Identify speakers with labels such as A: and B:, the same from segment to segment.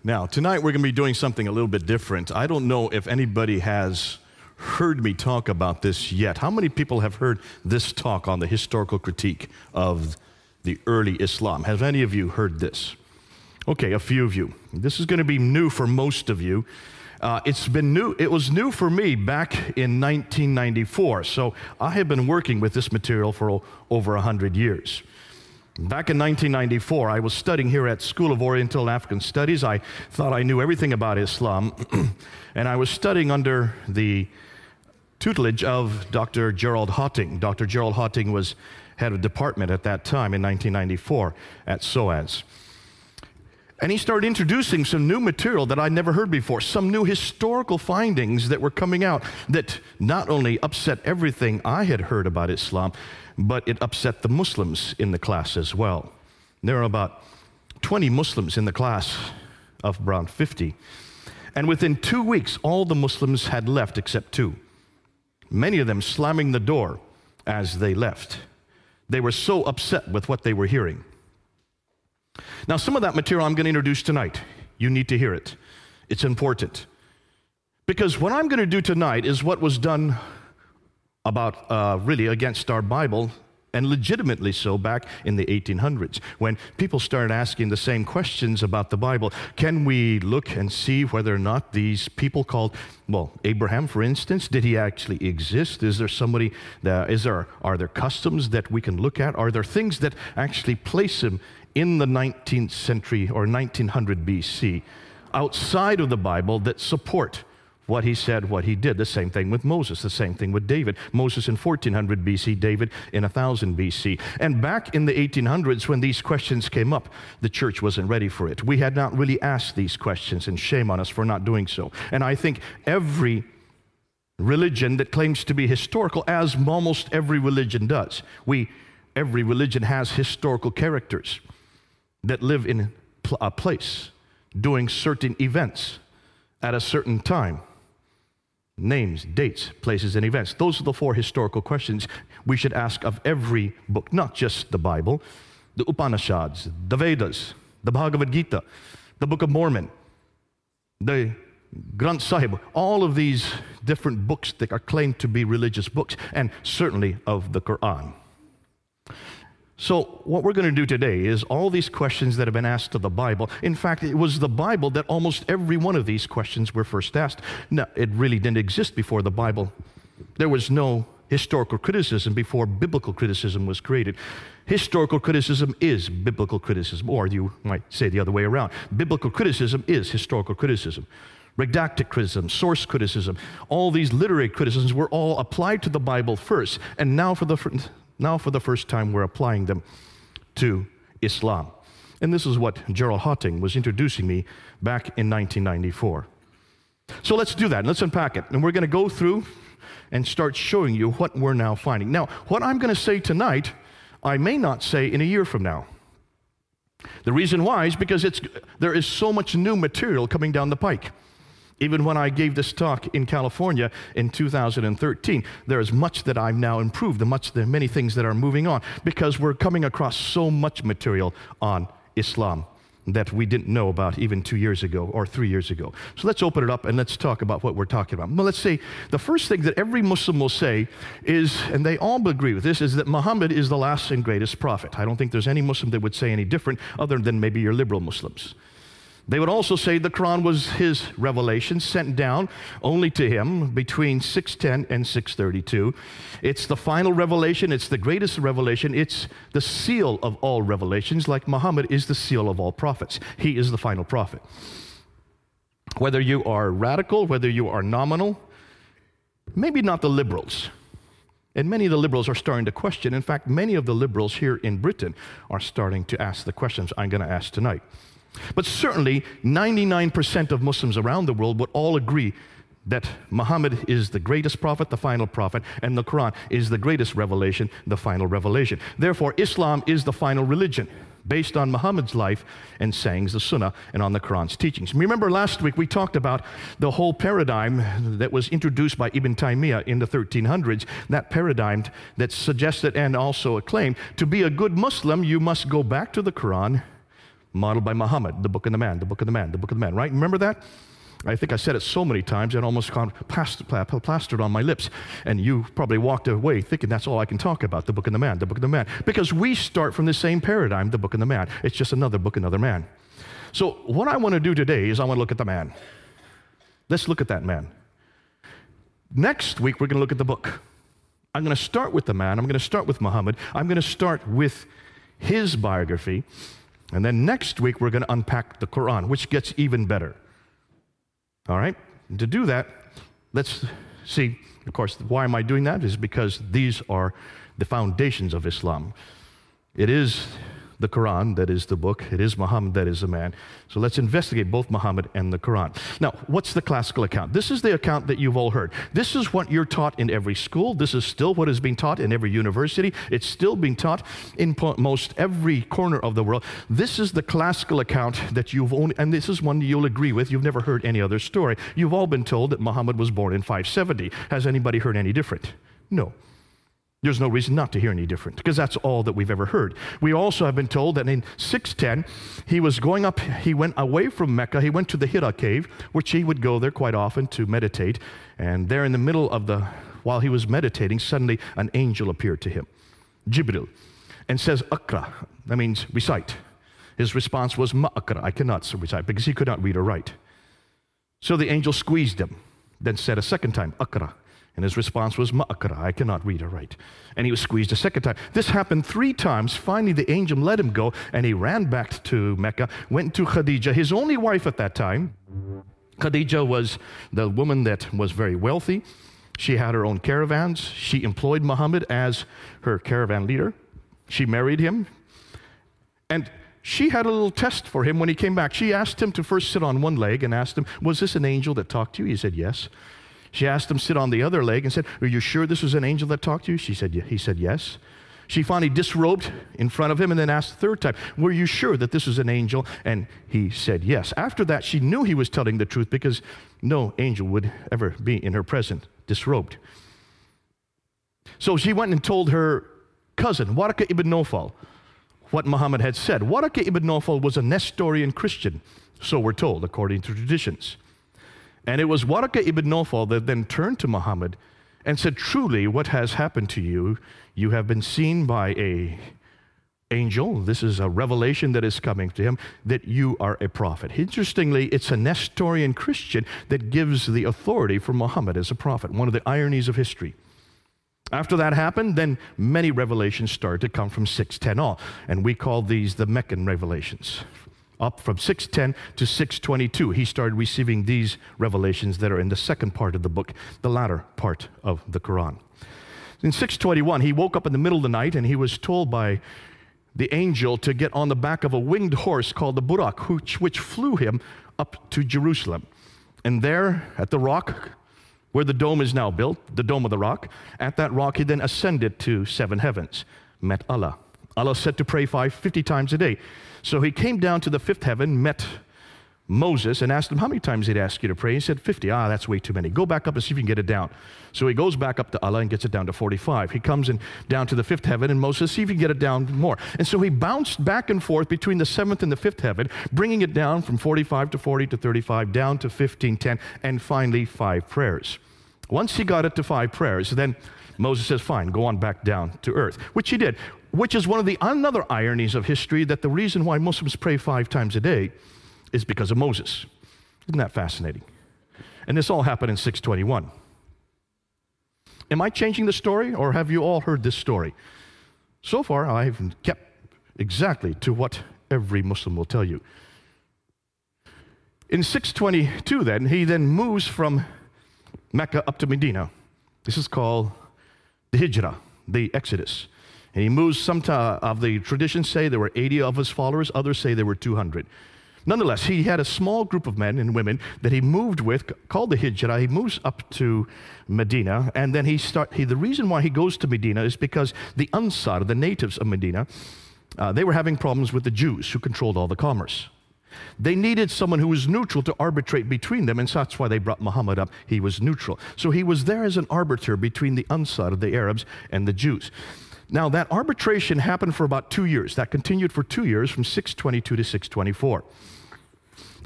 A: Now, tonight we're going to be doing something a little bit different. I don't know if anybody has heard me talk about this yet. How many people have heard this talk on the historical critique of the early Islam? Have any of you heard this? Okay, a few of you. This is going to be new for most of you. It was new for me back in 1994, so I have been working with this material for over 100 years. Back in 1994, I was studying here at School of Oriental and African Studies. I thought I knew everything about Islam, and I was studying under the tutelage of Dr. Gerald Hotting. Dr. Gerald Hotting was head of department at that time in 1994 at SOAS. And he started introducing some new material that I'd never heard before, some new historical findings that were coming out that not only upset everything I had heard about Islam, but it upset the Muslims in the class as well. There were about 20 Muslims in the class of around 50. And within 2 weeks, all the Muslims had left except two. Many of them slamming the door as they left. They were so upset with what they were hearing. Now, some of that material I'm going to introduce tonight. You need to hear it. It's important. Because what I'm going to do tonight is what was done about really against our Bible, and legitimately so back in the 1800s, when people started asking the same questions about the Bible. Can we look and see whether or not these people called, well, Abraham, for instance, did he actually exist? Is there somebody, are there customs that we can look at? Are there things that actually place him in the 19th century or 1900 BC outside of the Bible that support what he said, what he did? The same thing with Moses, the same thing with David. Moses in 1400 BC, David in 1000 BC. And back in the 1800s, when these questions came up, the church wasn't ready for it. We had not really asked these questions, and shame on us for not doing so. And I think every religion that claims to be historical, as almost every religion does, every religion has historical characters that live in a place, doing certain events at a certain time. Names, dates, places, and events. Those are the four historical questions we should ask of every book, not just the Bible, the Upanishads, the Vedas, the Bhagavad Gita, the Book of Mormon, the Granth Sahib, all of these different books that are claimed to be religious books, and certainly of the Quran. So what we're going to do today is all these questions that have been asked of the Bible. In fact, it was the Bible that almost every one of these questions were first asked. No, it really didn't exist before the Bible. There was no historical criticism before biblical criticism was created. Historical criticism is biblical criticism, or you might say the other way around. Biblical criticism is historical criticism. Redacted criticism, source criticism, all these literary criticisms were all applied to the Bible first, and now for the first time, we're applying them to Islam. And this is what Gerald Hotting was introducing me back in 1994. So let's do that. Let's unpack it. And we're going to go through and start showing you what we're now finding. Now, what I'm going to say tonight, I may not say in a year from now. The reason why is because there is so much new material coming down the pike. Even when I gave this talk in California in 2013, there is much that I've now improved, many things that are moving on, because we're coming across so much material on Islam that we didn't know about even 2 years ago or 3 years ago. So let's open it up and let's talk about what we're talking about. Well, let's say the first thing that every Muslim will say is, and they all agree with this, is that Muhammad is the last and greatest prophet. I don't think there's any Muslim that would say any different other than maybe your liberal Muslims. They would also say the Quran was his revelation sent down only to him between 610 and 632. It's the final revelation. It's the greatest revelation. It's the seal of all revelations, like Muhammad is the seal of all prophets. He is the final prophet. Whether you are radical, whether you are nominal, maybe not the liberals. And many of the liberals are starting to question. In fact, many of the liberals here in Britain are starting to ask the questions I'm going to ask tonight. But certainly, 99% of Muslims around the world would all agree that Muhammad is the greatest prophet, the final prophet, and the Quran is the greatest revelation, the final revelation. Therefore, Islam is the final religion, based on Muhammad's life and sayings, the Sunnah, and on the Quran's teachings. Remember last week we talked about the whole paradigm that was introduced by Ibn Taymiyyah in the 1300s, that paradigm that suggested and also acclaimed to be a good Muslim, you must go back to the Quran, modeled by Muhammad, the book and the man, the book and the man, the book and the man, right? Remember that? I think I said it so many times it almost got plastered on my lips. And you probably walked away thinking that's all I can talk about, the book and the man, the book and the man. Because we start from the same paradigm, the book and the man. It's just another book, another man. So what I want to do today is I want to look at the man. Let's look at that man. Next week, we're going to look at the book. I'm going to start with the man. I'm going to start with Muhammad. I'm going to start with his biography. And then next week, we're going to unpack the Quran, which gets even better. All right? And to do that, let's see, of course, why am I doing that? Is because these are the foundations of Islam. It is the Quran that is the book. It is Muhammad that is the man. So let's investigate both Muhammad and the Quran. Now, what's the classical account? This is the account that you've all heard. This is what you're taught in every school. This is still what is being taught in every university. It's still being taught in most every corner of the world. This is the classical account that you've only, and this is one you'll agree with. You've never heard any other story. You've all been told that Muhammad was born in 570. Has anybody heard any different? No. There's no reason not to hear any different, because that's all that we've ever heard. We also have been told that in 610, he was going up, he went away from Mecca, he went to the Hira cave, which he would go there quite often to meditate, and there in the middle of while he was meditating, suddenly an angel appeared to him, Jibril, and says, Akra, that means recite. His response was, Ma'akra, I cannot recite, because he could not read or write. So the angel squeezed him, then said a second time, Akra. And his response was, Ma'akra, I cannot read or write. And he was squeezed a second time. This happened 3 times. Finally, the angel let him go, and he ran back to Mecca, went to Khadija, his only wife at that time. Khadija was the woman that was very wealthy. She had her own caravans. She employed Muhammad as her caravan leader. She married him. And she had a little test for him when he came back. She asked him to first sit on one leg and asked him, was this an angel that talked to you? He said, yes. She asked him to sit on the other leg and said, are you sure this was an angel that talked to you? He said, yes. She finally disrobed in front of him and then asked the third time, were you sure that this was an angel? And he said, yes. After that, she knew he was telling the truth because no angel would ever be in her presence disrobed. So she went and told her cousin, Waraka ibn Nawfal, what Muhammad had said. Waraka ibn Nawfal was a Nestorian Christian, so we're told, according to traditions. And it was Waraka ibn Nawfal that then turned to Muhammad and said, truly, what has happened to you, you have been seen by an angel. This is a revelation that is coming to him, that you are a prophet. Interestingly, it's a Nestorian Christian that gives the authority for Muhammad as a prophet, one of the ironies of history. After that happened, then many revelations started to come from 610 on, and we call these the Meccan revelations. Up from 610 to 622, he started receiving these revelations that are in the second part of the book, the latter part of the Quran. In 621, he woke up in the middle of the night and he was told by the angel to get on the back of a winged horse called the Burak, which flew him up to Jerusalem. And there at the rock, where the dome is now built, the Dome of the Rock, at that rock he then ascended to 7 heavens, met Allah. Allah said to pray 50 times a day. So he came down to the 5th heaven, met Moses, and asked him how many times he'd ask you to pray. He said 50. That's way too many. Go back up and see if you can get it down. So he goes back up to Allah and gets it down to 45. He comes in down to the 5th heaven, and Moses, see if you can get it down more. And so he bounced back and forth between the 7th and the 5th heaven, bringing it down from 45 to 40 to 35, down to 15, 10, and finally 5 prayers. Once he got it to 5 prayers, then Moses says, fine, go on back down to earth, which he did, which is one of the another ironies of history, that the reason why Muslims pray 5 times a day is because of Moses. Isn't that fascinating? And this all happened in 621. Am I changing the story, or have you all heard this story? So far, I've kept exactly to what every Muslim will tell you. In 622 then, he then moves from Mecca up to Medina. This is called the Hijrah, the Exodus. And he moves, some of the traditions say there were 80 of his followers, others say there were 200. Nonetheless, he had a small group of men and women that he moved with, called the Hijrah. He moves up to Medina, and then the reason why he goes to Medina is because the Ansar, the natives of Medina, they were having problems with the Jews who controlled all the commerce. They needed someone who was neutral to arbitrate between them, and so that's why they brought Muhammad up. He was neutral. So he was there as an arbiter between the Ansar, the Arabs, and the Jews. Now, that arbitration happened for about 2 years. That continued for 2 years, from 622 to 624.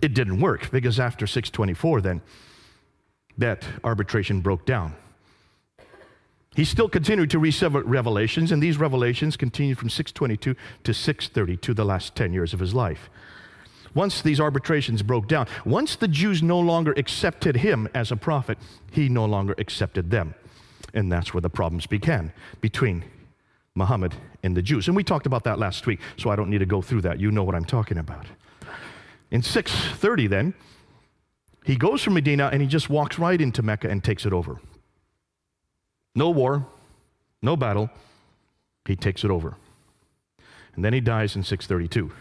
A: It didn't work, because after 624, then, that arbitration broke down. He still continued to receive revelations, and these revelations continued from 622 to 632, the last 10 years of his life. Once these arbitrations broke down, once the Jews no longer accepted him as a prophet, he no longer accepted them. And that's where the problems began between Muhammad and the Jews. And we talked about that last week, so I don't need to go through that. You know what I'm talking about. In 630 then, he goes from Medina and he just walks right into Mecca and takes it over. No war, no battle, he takes it over. And then he dies in 632.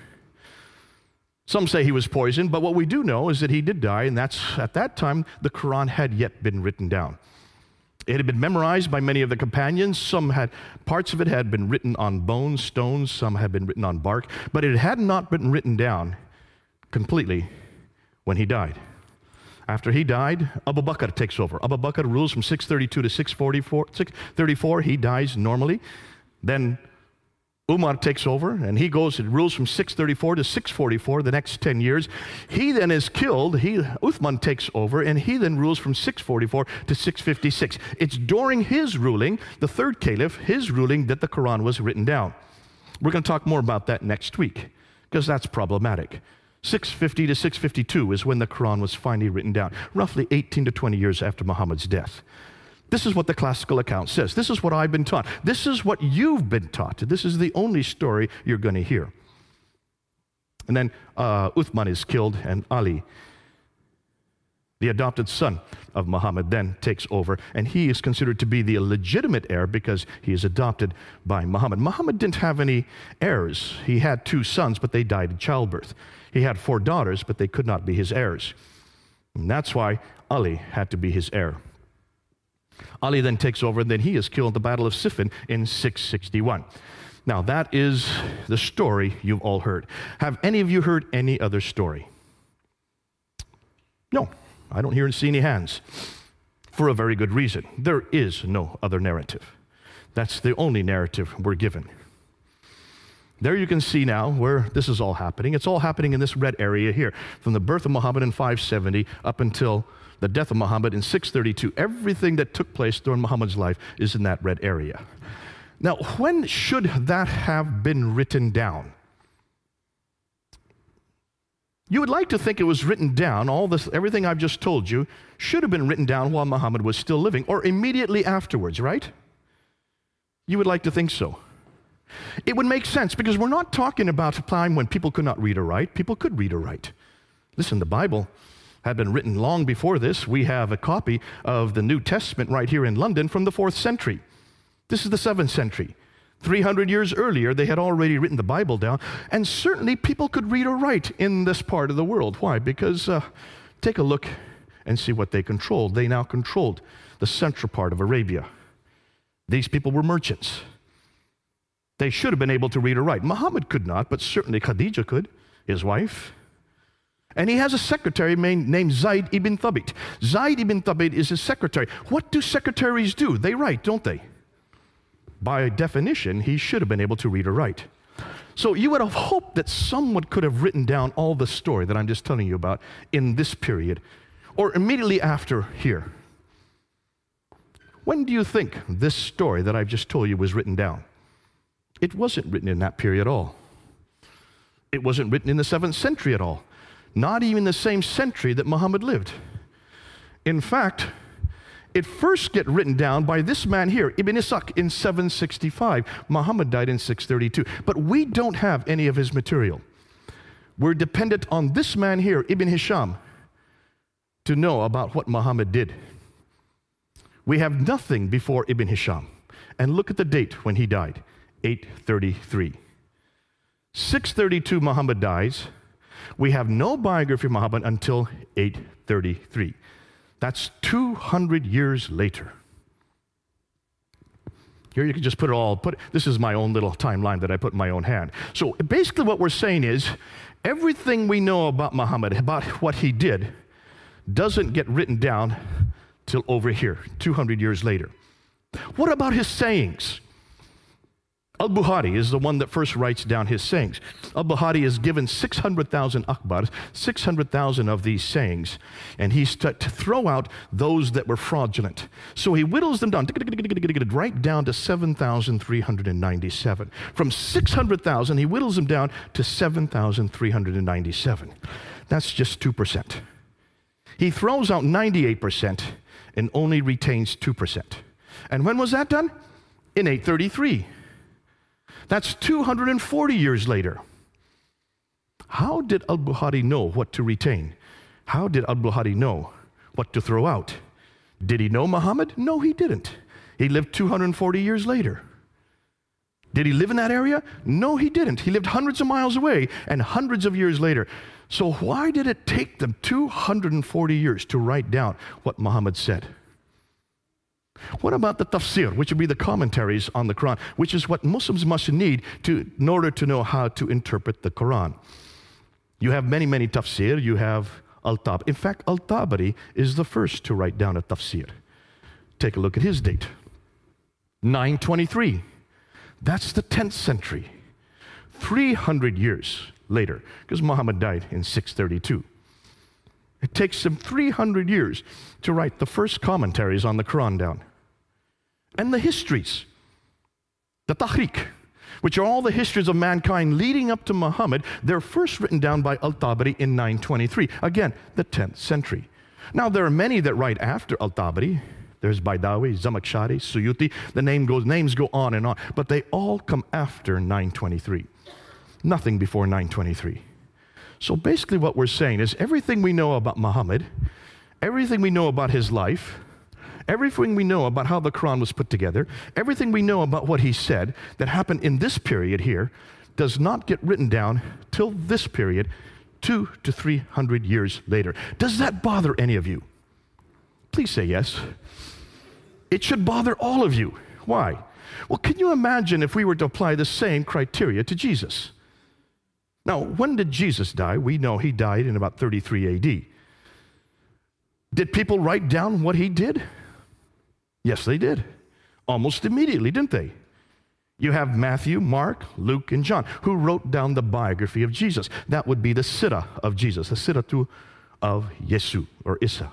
A: Some say he was poisoned, but what we do know is that he did die, and that's, at that time, the Quran had yet been written down. It had been memorized by many of the companions. Parts of it had been written on bones, stones, some had been written on bark, but it had not been written down completely when he died. After he died, Abu Bakr takes over. Abu Bakr rules from 632 to 634. He dies normally. Then Umar takes over, and he goes and rules from 634 to 644, the next 10 years. He then is killed. Uthman takes over, and he then rules from 644 to 656. It's during his ruling, the third caliph, his ruling, that the Quran was written down. We're going to talk more about that next week, because that's problematic. 650 to 652 is when the Quran was finally written down, roughly 18 to 20 years after Muhammad's death. This is what the classical account says. This is what I've been taught. This is what you've been taught. This is the only story you're going to hear. And then Uthman is killed, and Ali, the adopted son of Muhammad, then takes over, and he is considered to be the legitimate heir because he is adopted by Muhammad. Muhammad didn't have any heirs. He had 2 sons, but they died in childbirth. He had 4 daughters, but they could not be his heirs. And that's why Ali had to be his heir. Ali then takes over, and then he is killed at the Battle of Siffin in 661. Now, that is the story you've all heard. Have any of you heard any other story? No, I don't hear and see any hands. For a very good reason. There is no other narrative. That's the only narrative we're given. There you can see now where this is all happening. It's all happening in this red area here, from the birth of Muhammad in 570 up until the death of Muhammad in 632. Everything that took place during Muhammad's life is in that red area. Now, when should that have been written down? You would like to think it was written down, everything I've just told you, should have been written down while Muhammad was still living, or immediately afterwards, right? You would like to think so. It would make sense, because we're not talking about a time when people could not read or write. People could read or write. Listen, the Bible had been written long before this. We have a copy of the New Testament right here in London from the 4th century. This is the 7th century. 300 years earlier, they had already written the Bible down, and certainly people could read or write in this part of the world. Why? Because take a look and see what they controlled. They now controlled the central part of Arabia. These people were merchants. They should have been able to read or write. Muhammad could not, but certainly Khadijah could, his wife. And he has a secretary named Zayd ibn Thabit. Zayd ibn Thabit is his secretary. What do secretaries do? They write, don't they? By definition, he should have been able to read or write. So you would have hoped that someone could have written down all the story that I'm just telling you about in this period, or immediately after here. When do you think this story that I've just told you was written down? It wasn't written in that period at all. It wasn't written in the 7th century at all. Not even the same century that Muhammad lived. In fact, it first gets written down by this man here, Ibn Ishaq, in 765. Muhammad died in 632. But we don't have any of his material. We're dependent on this man here, Ibn Hisham, to know about what Muhammad did. We have nothing before Ibn Hisham. And look at the date when he died, 833. 632, Muhammad dies. We have no biography of Muhammad until 833. That's 200 years later. Here you can just this is my own little timeline that I put in my own hand. So basically what we're saying is, everything we know about Muhammad, about what he did, doesn't get written down till over here, 200 years later. What about his sayings? Al-Bukhari is the one that first writes down his sayings. Al-Bukhari is given 600,000 akhbars, 600,000 of these sayings, and he's to throw out those that were fraudulent. So he whittles them down, right down to 7,397. From 600,000, he whittles them down to 7,397. That's just 2%. He throws out 98% and only retains 2%. And when was that done? In 833. That's 240 years later. How did Al-Bukhari know what to retain? How did Al-Bukhari know what to throw out? Did he know Muhammad? No, he didn't. He lived 240 years later. Did he live in that area? No, he didn't. He lived hundreds of miles away and hundreds of years later. So why did it take them 240 years to write down what Muhammad said? What about the tafsir, which would be the commentaries on the Quran, which is what Muslims must need in order to know how to interpret the Quran? You have many, many tafsir. You have Al-Tabari. In fact, Al-Tabari is the first to write down a tafsir. Take a look at his date. 923. That's the 10th century. 300 years later, because Muhammad died in 632. It takes him 300 years to write the first commentaries on the Quran down. And the histories, the Tahriq, which are all the histories of mankind leading up to Muhammad, they're first written down by Al-Tabari in 923. Again, the 10th century. Now, there are many that write after Al-Tabari. There's Baidawi, Zamakhshari, Suyuti. The names go on and on, but they all come after 923. Nothing before 923. So basically what we're saying is everything we know about Muhammad, everything we know about his life, everything we know about how the Quran was put together, everything we know about what he said that happened in this period here does not get written down till this period, 200 to 300 years later. Does that bother any of you? Please say yes. It should bother all of you. Why? Well, can you imagine if we were to apply the same criteria to Jesus? Now, when did Jesus die? We know he died in about 33 AD. Did people write down what he did? Yes, they did. Almost immediately, didn't they? You have Matthew, Mark, Luke, and John, who wrote down the biography of Jesus. That would be the Sirah of Jesus, the Siratu of Yesu, or Isa.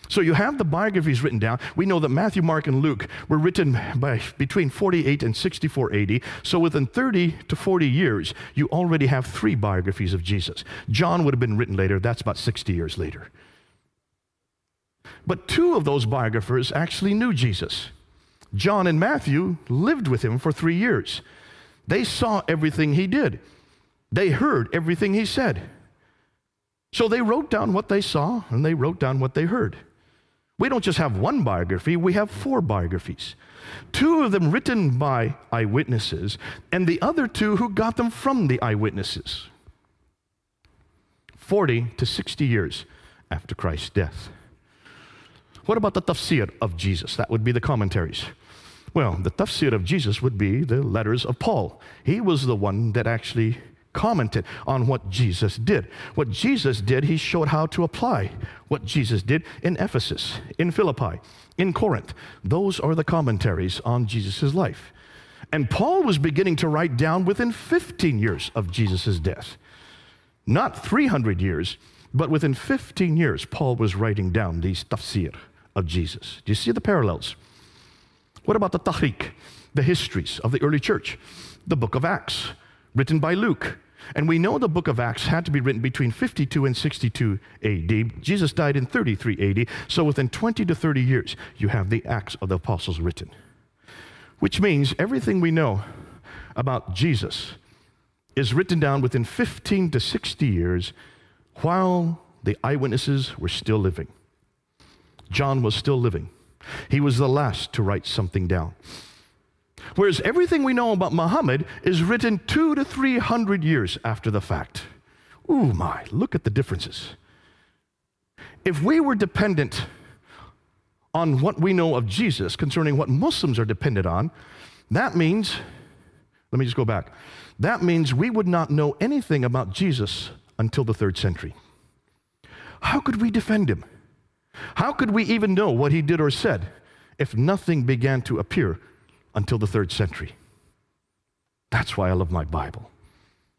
A: So you have the biographies written down. We know that Matthew, Mark, and Luke were written by between 48 and 64 AD. So within 30 to 40 years, you already have 3 biographies of Jesus. John would have been written later. That's about 60 years later. But 2 of those biographers actually knew Jesus. John and Matthew lived with him for 3 years. They saw everything he did. They heard everything he said. So they wrote down what they saw and they wrote down what they heard. We don't just have 1 biography, we have 4 biographies. 2 of them written by eyewitnesses, and the other 2 who got them from the eyewitnesses. 40 to 60 years after Christ's death. What about the tafsir of Jesus? That would be the commentaries. Well, the tafsir of Jesus would be the letters of Paul. He was the one that actually commented on what Jesus did. What Jesus did, he showed how to apply what Jesus did in Ephesus, in Philippi, in Corinth. Those are the commentaries on Jesus' life. And Paul was beginning to write down within 15 years of Jesus' death. Not 300 years, but within 15 years, Paul was writing down these tafsir of Jesus. Do you see the parallels? What about the tahriq, the histories of the early church? The book of Acts, written by Luke. And we know the book of Acts had to be written between 52 and 62 AD. Jesus died in 33 AD. So within 20 to 30 years, you have the Acts of the Apostles written. Which means everything we know about Jesus is written down within 15 to 60 years while the eyewitnesses were still living. John was still living. He was the last to write something down. Whereas everything we know about Muhammad is written 200 to 300 years after the fact. Ooh my, look at the differences. If we were dependent on what we know of Jesus concerning what Muslims are dependent on, that means, let me just go back. That means we would not know anything about Jesus until the 3rd century. How could we defend him? How could we even know what he did or said if nothing began to appear until the 3rd century? That's why I love my Bible.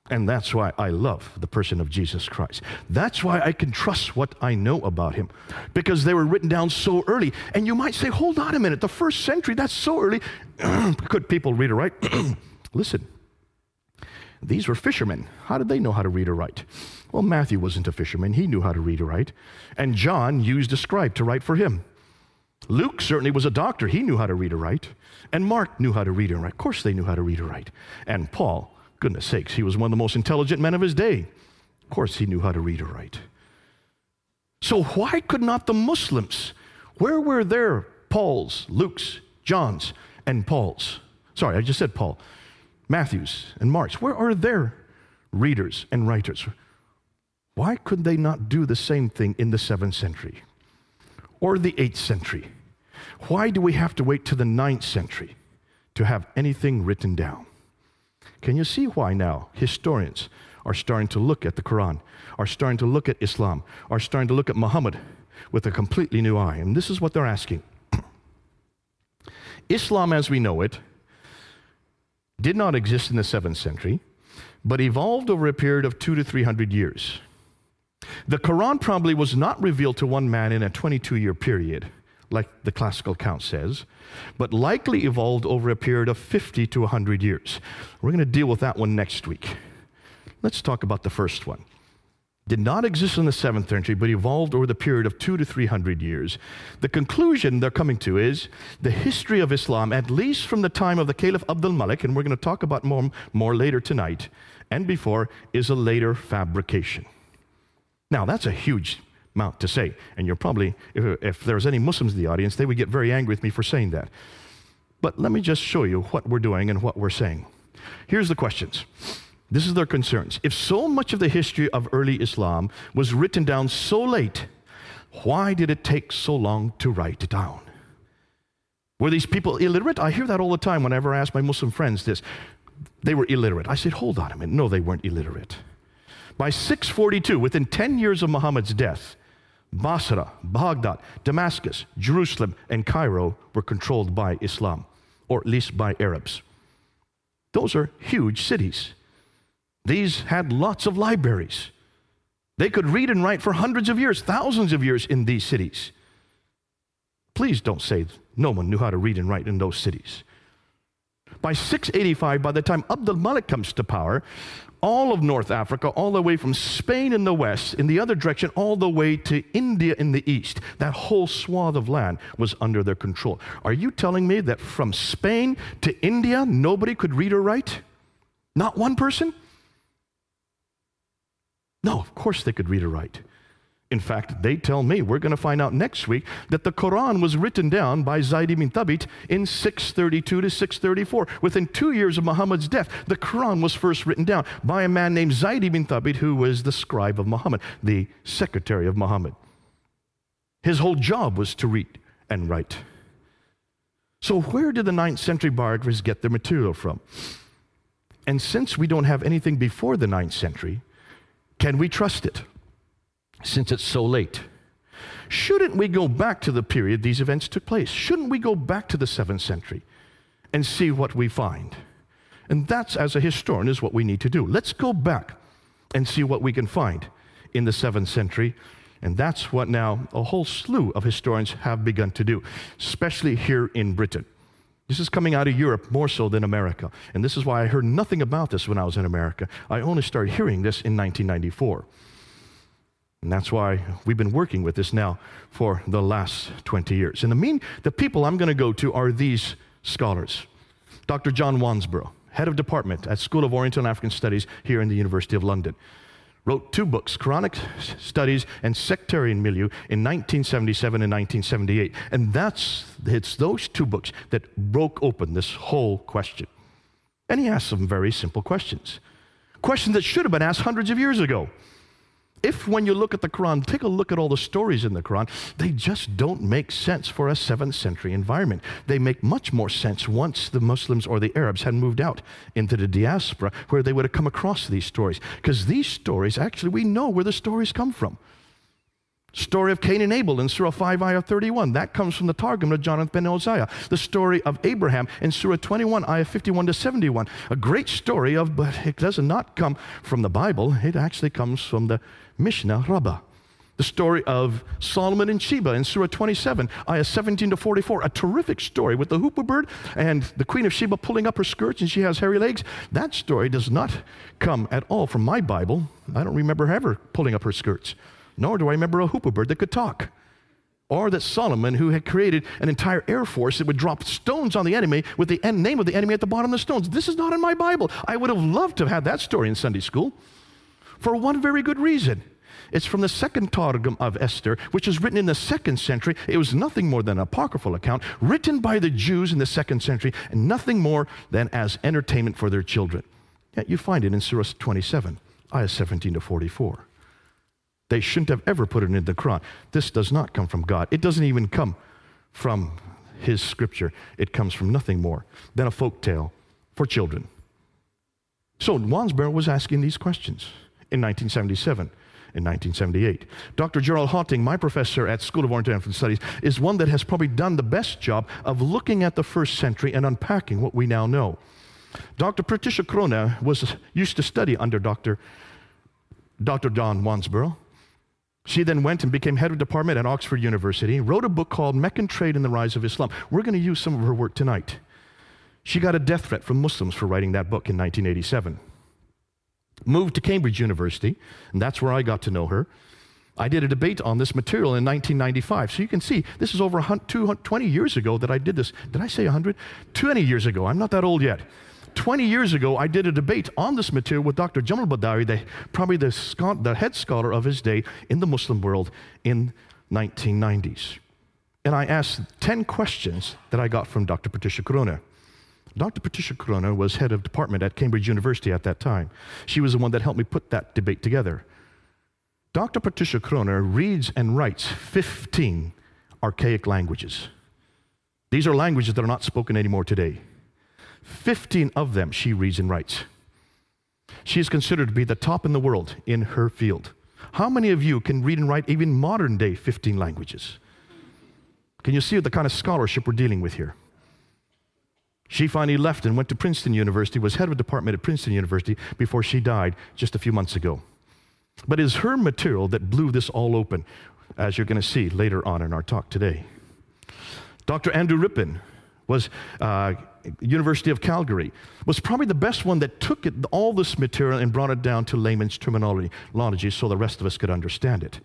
A: And that's why I love the person of Jesus Christ. That's why I can trust what I know about him, because they were written down so early. And you might say, hold on a minute, the first century, that's so early. Could people read or write? Listen, these were fishermen. How did they know how to read or write? Well, Matthew wasn't a fisherman. He knew how to read or write. And John used a scribe to write for him. Luke certainly was a doctor. He knew how to read or write. And Mark knew how to read and write. Of course they knew how to read or write. And Paul, goodness sakes, he was one of the most intelligent men of his day. Of course he knew how to read or write. So why could not the Muslims, where were their Pauls, Luke's, John's, and Paul's? Sorry, I just said Paul. Matthew's and Mark's. Where are their readers and writers? Why could they not do the same thing in the 7th century or the 8th century? Why do we have to wait to the 9th century to have anything written down? Can you see why now historians are starting to look at the Quran, are starting to look at Islam, are starting to look at Muhammad with a completely new eye? And this is what they're asking. Islam as we know it did not exist in the 7th century, but evolved over a period of 200 to 300 years. The Quran probably was not revealed to one man in a 22-year period, like the classical account says, but likely evolved over a period of 50 to 100 years. We're going to deal with that one next week. Let's talk about the first one. Did not exist in the 7th century, but evolved over the period of 200 to 300 years. The conclusion they're coming to is the history of Islam, at least from the time of the Caliph Abdul Malik, and we're going to talk about more later tonight, and before, is a later fabrication. Now, that's a huge amount to say, and you're probably, if there's any Muslims in the audience, they would get very angry with me for saying that. But let me just show you what we're doing and what we're saying. Here's the questions. This is their concerns. If so much of the history of early Islam was written down so late, why did it take so long to write it down? Were these people illiterate? I hear that all the time whenever I ask my Muslim friends this. They were illiterate. I said, hold on a minute. No, they weren't illiterate. By 642, within 10 years of Muhammad's death, Basra, Baghdad, Damascus, Jerusalem, and Cairo were controlled by Islam, or at least by Arabs. Those are huge cities. These had lots of libraries. They could read and write for hundreds of years, thousands of years in these cities. Please don't say no one knew how to read and write in those cities. By 685, by the time Abdul Malik comes to power, all of North Africa, all the way from Spain in the west, in the other direction, all the way to India in the east, that whole swath of land was under their control. Are you telling me that from Spain to India, nobody could read or write? Not one person? No, of course they could read or write. In fact, they tell me, we're going to find out next week, that the Quran was written down by Zayd ibn Thabit in 632 to 634. Within 2 years of Muhammad's death, the Quran was first written down by a man named Zayd ibn Thabit, who was the scribe of Muhammad, the secretary of Muhammad. His whole job was to read and write. So where did the 9th century biographers get their material from? And since we don't have anything before the 9th century, can we trust it? Since it's so late. Shouldn't we go back to the period these events took place? Shouldn't we go back to the 7th century and see what we find? And that's, as a historian, is what we need to do. Let's go back and see what we can find in the 7th century. And that's what now a whole slew of historians have begun to do, especially here in Britain. This is coming out of Europe more so than America. And this is why I heard nothing about this when I was in America. I only started hearing this in 1994. And that's why we've been working with this now for the last 20 years. And the people I'm going to go to are these scholars. Dr. John Wansborough, head of department at School of Oriental and African Studies here in the University of London, wrote 2 books, Quranic Studies and Sectarian Milieu, in 1977 and 1978. And it's those 2 books that broke open this whole question. And he asked some very simple questions. Questions that should have been asked hundreds of years ago. If, when you look at the Quran, take a look at all the stories in the Quran, they just don't make sense for a 7th century environment. They make much more sense once the Muslims or the Arabs had moved out into the diaspora, where they would have come across these stories. Because these stories, actually, we know where the stories come from. Story of Cain and Abel in Surah 5, ayah 31. That comes from the Targum of Jonathan ben Uzziah. The story of Abraham in Surah 21, ayah 51 to 71. A great story but it does not come from the Bible. It actually comes from the Mishnah Rabbah. The story of Solomon and Sheba in Surah 27, ayah 17 to 44. A terrific story with the hoopoe bird and the Queen of Sheba pulling up her skirts and she has hairy legs. That story does not come at all from my Bible. I don't remember ever pulling up her skirts. Nor do I remember a hoopoe bird that could talk. Or that Solomon, who had created an entire air force that would drop stones on the enemy with the name of the enemy at the bottom of the stones. This is not in my Bible. I would have loved to have had that story in Sunday school for one very good reason. It's from the second Targum of Esther, which was written in the 2nd century. It was nothing more than an apocryphal account written by the Jews in the 2nd century and nothing more than as entertainment for their children. Yet you find it in Surah 27, ayah 17 to 44. They shouldn't have ever put it in the Quran. This does not come from God. It doesn't even come from His scripture. It comes from nothing more than a folk tale for children. So Wansborough was asking these questions in 1977, in 1978. Dr. Gerald Hawting, my professor at School of Oriental Studies, is one that has probably done the best job of looking at the 1st century and unpacking what we now know. Dr. Patricia Krona used to study under Dr. Don Wansborough. She then went and became head of department at Oxford University, wrote a book called Meccan Trade and the Rise of Islam. We're going to use some of her work tonight. She got a death threat from Muslims for writing that book in 1987. Moved to Cambridge University, and that's where I got to know her. I did a debate on this material in 1995. So you can see, this is over 20 years ago that I did this. Did I say 100? 20 years ago. I'm not that old yet. 20 years ago, I did a debate on this material with Dr. Jamal Badawi, probably the head scholar of his day in the Muslim world in 1990s. And I asked 10 questions that I got from Dr. Patricia Corona. Dr. Patricia Corona was head of department at Cambridge University at that time. She was the one that helped me put that debate together. Dr. Patricia Corona reads and writes 15 archaic languages. These are languages that are not spoken anymore today. 15 of them she reads and writes. She is considered to be the top in the world in her field. How many of you can read and write even modern day 15 languages? Can you see the kind of scholarship we're dealing with here? She finally left and went to Princeton University, was head of a department at Princeton University before she died just a few months ago. But it is her material that blew this all open, as you're going to see later on in our talk today. Dr. Andrew Rippin was University of Calgary, was probably the best one that took all this material and brought it down to layman's terminology so the rest of us could understand it.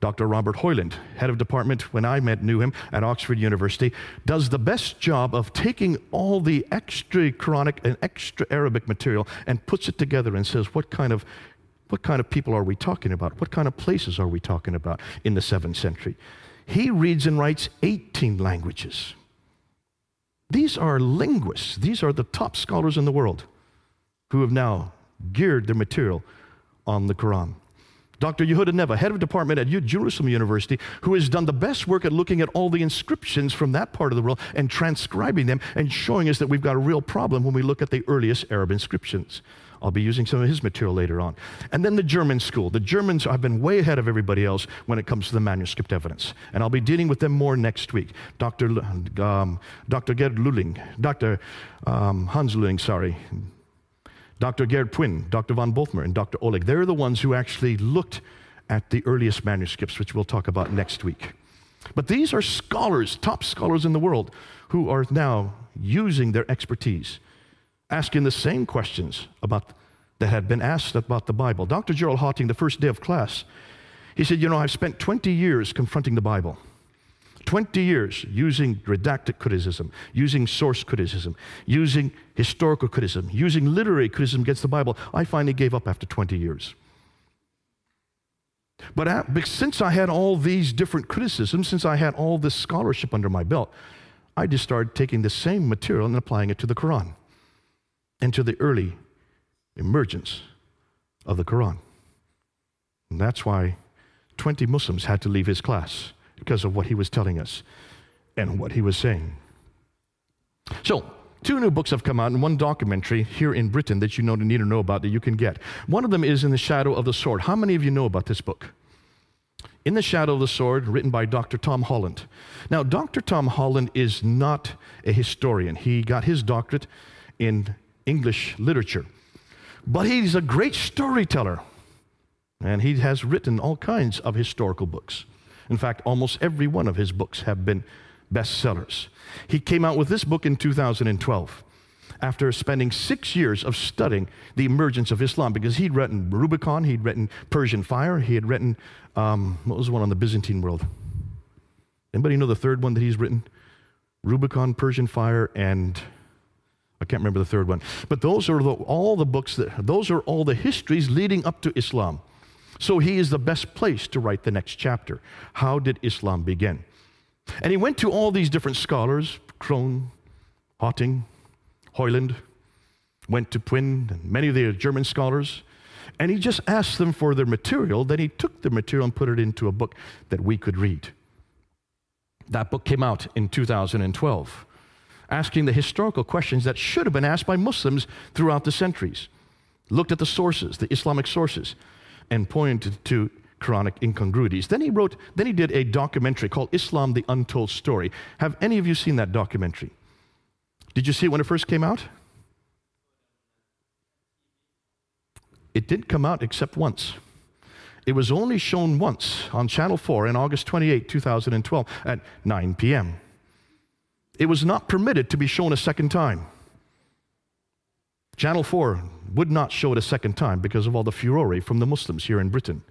A: Dr. Robert Hoyland, head of department when I knew him at Oxford University, does the best job of taking all the extra Quranic and extra Arabic material and puts it together and says, what kind of people are we talking about? What kind of places are we talking about in the 7th century? He reads and writes 18 languages. These are linguists. These are the top scholars in the world who have now geared their material on the Quran. Dr. Yehuda Neva, head of department at Jerusalem University, who has done the best work at looking at all the inscriptions from that part of the world and transcribing them and showing us that we've got a real problem when we look at the earliest Arab inscriptions. I'll be using some of his material later on. And then the German school. The Germans have been way ahead of everybody else when it comes to the manuscript evidence. And I'll be dealing with them more next week. Dr. Gerd Lulling, Dr. Hans Lulling, sorry. Dr. Gerd Puyn, Dr. von Bothmer, and Dr. Oleg. They're the ones who actually looked at the earliest manuscripts, which we'll talk about next week. But these are scholars, top scholars in the world, who are now using their expertise, asking the same questions that had been asked about the Bible. Dr. Gerald Hawting, the first day of class, he said, I've spent 20 years confronting the Bible. 20 years using redacted criticism, using source criticism, using historical criticism, using literary criticism against the Bible. I finally gave up after 20 years. But since I had all these different criticisms, since I had all this scholarship under my belt, I just started taking the same material and applying it to the Quran and to the early emergence of the Quran. And that's why 20 Muslims had to leave his class, because of what he was telling us and what he was saying. So, 2 new books have come out and 1 documentary here in Britain that you need to know about that you can get. One of them is In the Shadow of the Sword. How many of you know about this book? In the Shadow of the Sword, written by Dr. Tom Holland. Now, Dr. Tom Holland is not a historian. He got his doctorate in English literature. But he's a great storyteller. And he has written all kinds of historical books. In fact, almost every one of his books have been bestsellers. He came out with this book in 2012 after spending 6 years of studying the emergence of Islam, because he'd written Rubicon, he'd written Persian Fire, he had written, what was the one on the Byzantine world? Anybody know the third one that he's written? Rubicon, Persian Fire, and I can't remember the third one. But those are all the books, those are all the histories leading up to Islam. So he is the best place to write the next chapter. How did Islam begin? And he went to all these different scholars, Krohn, Hotting, Hoyland, went to Pwin, and many of the German scholars, and he just asked them for their material. Then he took the material and put it into a book that we could read. That book came out in 2012, asking the historical questions that should have been asked by Muslims throughout the centuries. Looked at the sources, the Islamic sources, and pointed to Quranic incongruities. Then he did a documentary called Islam, the Untold Story. Have any of you seen that documentary? Did you see it when it first came out? It didn't come out except once. It was only shown once on Channel 4 on August 28, 2012 at 9 p.m. It was not permitted to be shown a second time. Channel 4 would not show it a second time because of all the furore from the Muslims here in Britain.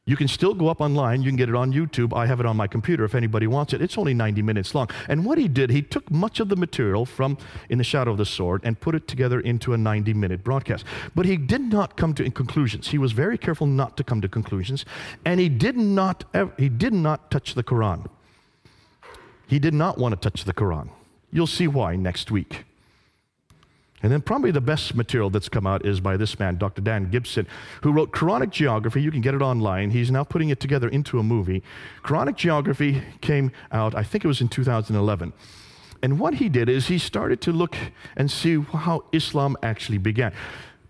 A: You can still go up online. You can get it on YouTube. I have it on my computer if anybody wants it. It's only 90 minutes long. And what he did, he took much of the material from In the Shadow of the Sword and put it together into a 90-minute broadcast. But he did not come to conclusions. He was very careful not to come to conclusions. And he did not touch the Quran. He did not want to touch the Quran. You'll see why next week. And then probably the best material that's come out is by this man, Dr. Dan Gibson, who wrote Quranic Geography. You can get it online. He's now putting it together into a movie. Quranic Geography came out, I think it was in 2011. And what he did is he started to look and see how Islam actually began.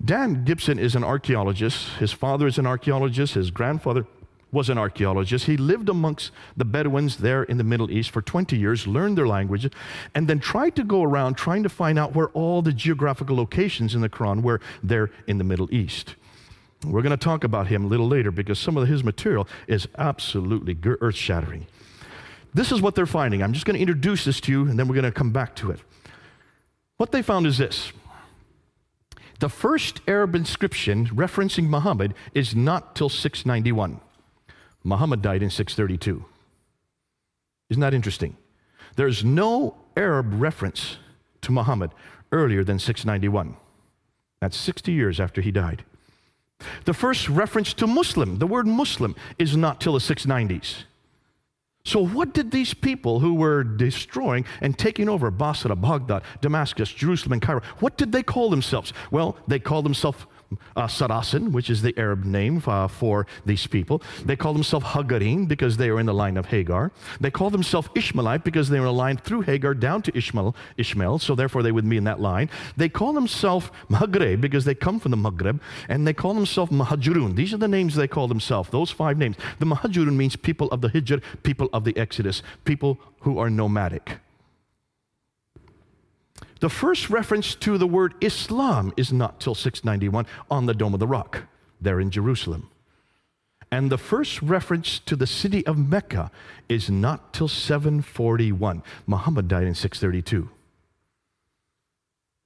A: Dan Gibson is an archaeologist. His father is an archaeologist. His grandfather was an archaeologist. He lived amongst the Bedouins there in the Middle East for 20 years, learned their language, and then tried to go around trying to find out where all the geographical locations in the Quran were there in the Middle East. We're going to talk about him a little later because some of his material is absolutely earth-shattering. This is what they're finding. I'm just going to introduce this to you, and then we're going to come back to it. What they found is this. The first Arab inscription referencing Muhammad is not till 691. Muhammad died in 632. Isn't that interesting? There's no Arab reference to Muhammad earlier than 691. That's 60 years after he died. The first reference to Muslim, the word Muslim, is not till the 690s. So what did these people who were destroying and taking over Basra, Baghdad, Damascus, Jerusalem, and Cairo, what did they call themselves? Well, they called themselves Saracen, which is the Arab name for these people. They call themselves Hagarim because they are in the line of Hagar. They call themselves Ishmaelite because they were in a line through Hagar down to Ishmael, so therefore they would be in that line. They call themselves Maghreb because they come from the Maghreb, and they call themselves Muhajirun. These are the names they call themselves, those 5 names. The Muhajirun means people of the Hijr, people of the Exodus, people who are nomadic. The first reference to the word Islam is not till 691 on the Dome of the Rock, there in Jerusalem. And the first reference to the city of Mecca is not till 741. Muhammad died in 632.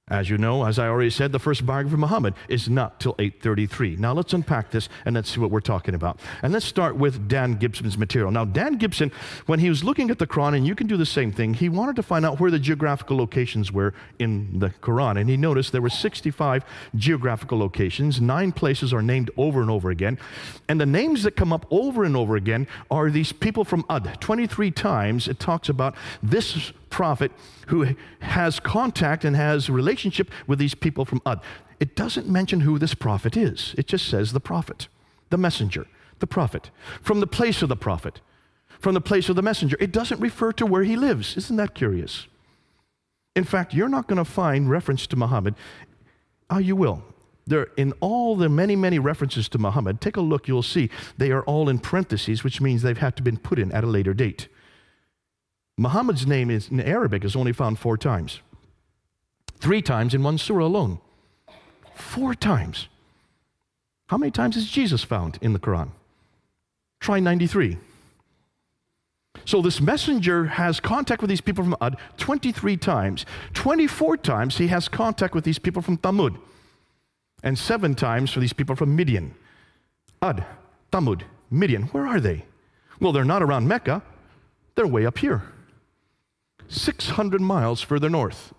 A: As you know, as I already said, the first biography of Muhammad is not till 833. Now let's unpack this and let's see what we're talking about. And let's start with Dan Gibson's material. Now Dan Gibson, when he was looking at the Quran, and you can do the same thing, he wanted to find out where the geographical locations were in the Quran. And he noticed there were 65 geographical locations. 9 places are named over and over again. And the names that come up over and over again are these people from Ad. 23 times it talks about this prophet who has contact and has relationship with these people from Ad. It doesn't mention who this prophet is. It just says the prophet, the messenger, the prophet, from the place of the prophet, from the place of the messenger. It doesn't refer to where he lives. Isn't that curious? In fact, you're not going to find reference to Muhammad. You will. They're in all the many, many references to Muhammad. Take a look, you'll see they are all in parentheses, which means they've had to been put in at a later date. Muhammad's name is, in Arabic is only found 4 times. 3 times in one surah alone. 4 times. How many times is Jesus found in the Quran? Try 93. So this messenger has contact with these people from Ad 23 times. 24 times he has contact with these people from Thamud. And 7 times for these people from Midian. Ad, Thamud, Midian, where are they? Well, they're not around Mecca. They're way up here. 600 miles further north.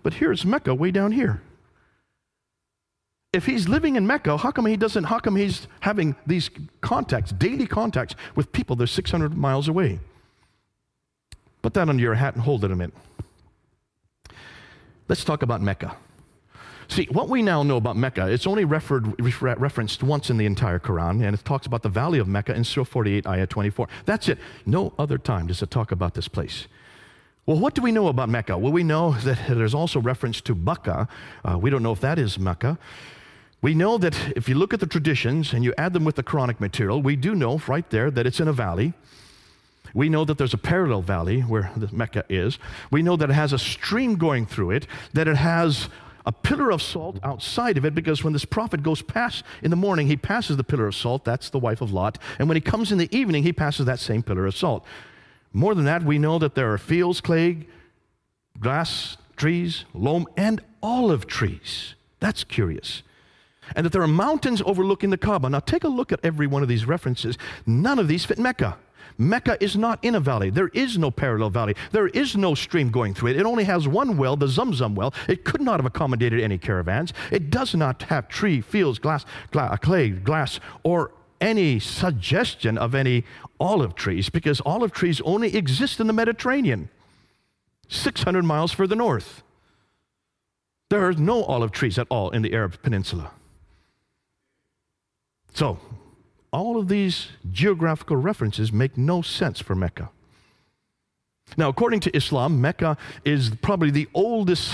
A: But here's Mecca way down here. If he's living in Mecca, how come he's having these contacts, daily contacts with people that are 600 miles away? Put that under your hat and hold it a minute. Let's talk about Mecca. See, what we now know about Mecca, it's only referenced once in the entire Quran, and it talks about the valley of Mecca in Surah 48, Ayah 24. That's it. No other time does it talk about this place. Well, what do we know about Mecca? Well, we know that there's also reference to Bakka. We don't know if that is Mecca. We know that if you look at the traditions and you add them with the Quranic material, we do know right there that it's in a valley. We know that there's a parallel valley where the Mecca is. We know that it has a stream going through it, that it has a pillar of salt outside of it, because when this prophet goes past in the morning, he passes the pillar of salt. That's the wife of Lot. And when he comes in the evening, he passes that same pillar of salt. More than that, we know that there are fields, clay, grass, trees, loam, and olive trees. That's curious. And that there are mountains overlooking the Kaaba. Now take a look at every one of these references. None of these fit Mecca. Mecca is not in a valley. There is no parallel valley. There is no stream going through it. It only has one well, the Zamzam well. It could not have accommodated any caravans. It does not have tree, fields, clay, glass, or any suggestion of any olive trees, because olive trees only exist in the Mediterranean, 600 miles further north. There are no olive trees at all in the Arab Peninsula. So, all of these geographical references make no sense for Mecca. Now, according to Islam, Mecca is probably the oldest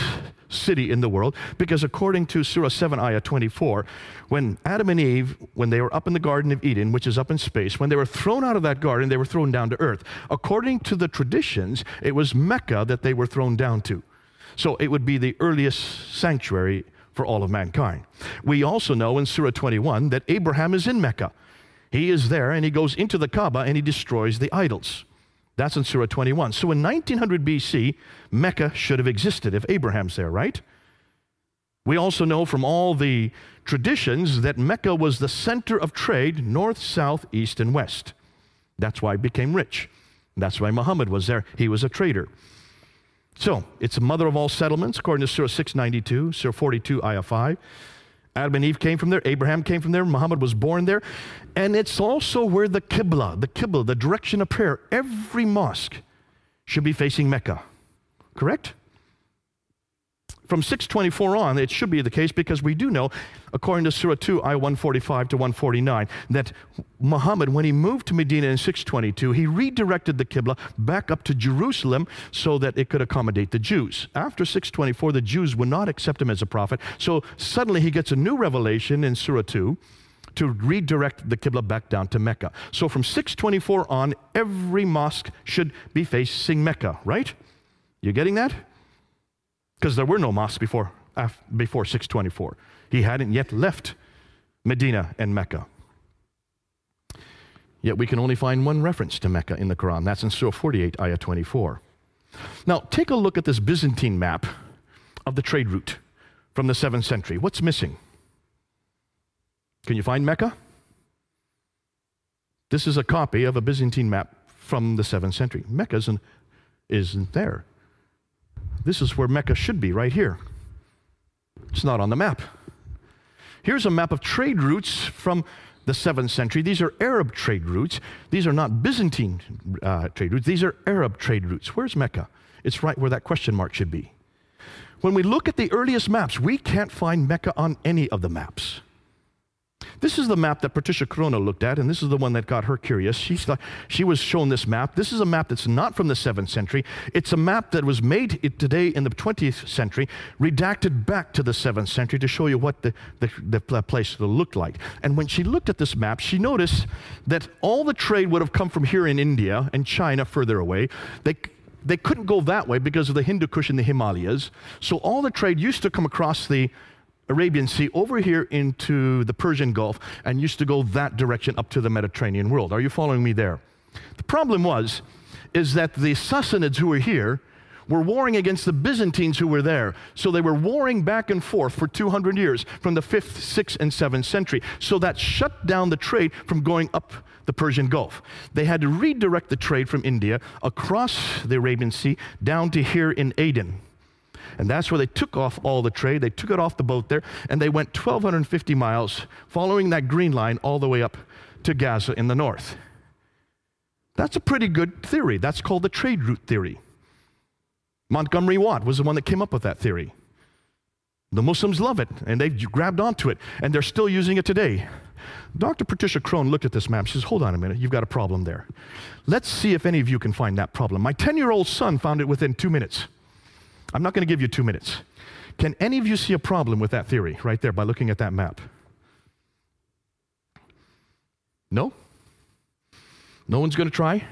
A: city in the world, because according to Surah 7, Ayah 24, when Adam and Eve, when they were up in the Garden of Eden, which is up in space, when they were thrown out of that garden, they were thrown down to earth. According to the traditions, it was Mecca that they were thrown down to. So it would be the earliest sanctuary for all of mankind. We also know in Surah 21 that Abraham is in Mecca. He is there, and he goes into the Kaaba, and he destroys the idols. That's in Surah 21. So in 1900 BC, Mecca should have existed if Abraham's there, right? We also know from all the traditions that Mecca was the center of trade, north, south, east, and west. That's why it became rich. That's why Muhammad was there. He was a trader. So it's the mother of all settlements, according to Surah 692, Surah 42, Ayah 5. Adam and Eve came from there. Abraham came from there. Muhammad was born there. And it's also where the Qibla, the direction of prayer, every mosque should be facing Mecca. Correct? From 624 on, it should be the case, because we do know, according to Surah 2, Ayah 145 to 149, that Muhammad, when he moved to Medina in 622, he redirected the Qibla back up to Jerusalem so that it could accommodate the Jews. After 624, the Jews would not accept him as a prophet, so suddenly he gets a new revelation in Surah 2 to redirect the Qibla back down to Mecca. So from 624 on, every mosque should be facing Mecca, right? You getting that? Because there were no mosques before 624. He hadn't yet left Medina and Mecca. Yet we can only find one reference to Mecca in the Quran. That's in Surah 48, Ayah 24. Now, take a look at this Byzantine map of the trade route from the 7th century. What's missing? Can you find Mecca? This is a copy of a Byzantine map from the 7th century. Mecca isn't there. This is where Mecca should be, right here. It's not on the map. Here's a map of trade routes from the 7th century. These are Arab trade routes. These are not Byzantine trade routes. These are Arab trade routes. Where's Mecca? It's right where that question mark should be. When we look at the earliest maps, we can't find Mecca on any of the maps. This is the map that Patricia Corona looked at, and this is the one that got her curious. She was shown this map. This is a map that's not from the 7th century. It's a map that was made today in the 20th century, redacted back to the 7th century to show you what the place looked like. And when she looked at this map, she noticed that all the trade would have come from here in India and China further away. They couldn't go that way because of the Hindu Kush and the Himalayas. So all the trade used to come across the Arabian Sea over here into the Persian Gulf and used to go that direction up to the Mediterranean world. Are you following me there? The problem is that the Sassanids who were here were warring against the Byzantines who were there. So they were warring back and forth for 200 years from the 5th, 6th, and 7th century. So that shut down the trade from going up the Persian Gulf. They had to redirect the trade from India across the Arabian Sea down to here in Aden. And that's where they took off all the trade. They took it off the boat there, and they went 1,250 miles, following that green line all the way up to Gaza in the north. That's a pretty good theory. That's called the trade route theory. Montgomery Watt was the one that came up with that theory. The Muslims love it, and they've grabbed onto it, and they're still using it today. Dr. Patricia Crone looked at this map. She says, hold on a minute, you've got a problem there. Let's see if any of you can find that problem. My 10-year-old son found it within 2 minutes. I'm not going to give you 2 minutes. Can any of you see a problem with that theory right there by looking at that map? No? No one's going to try?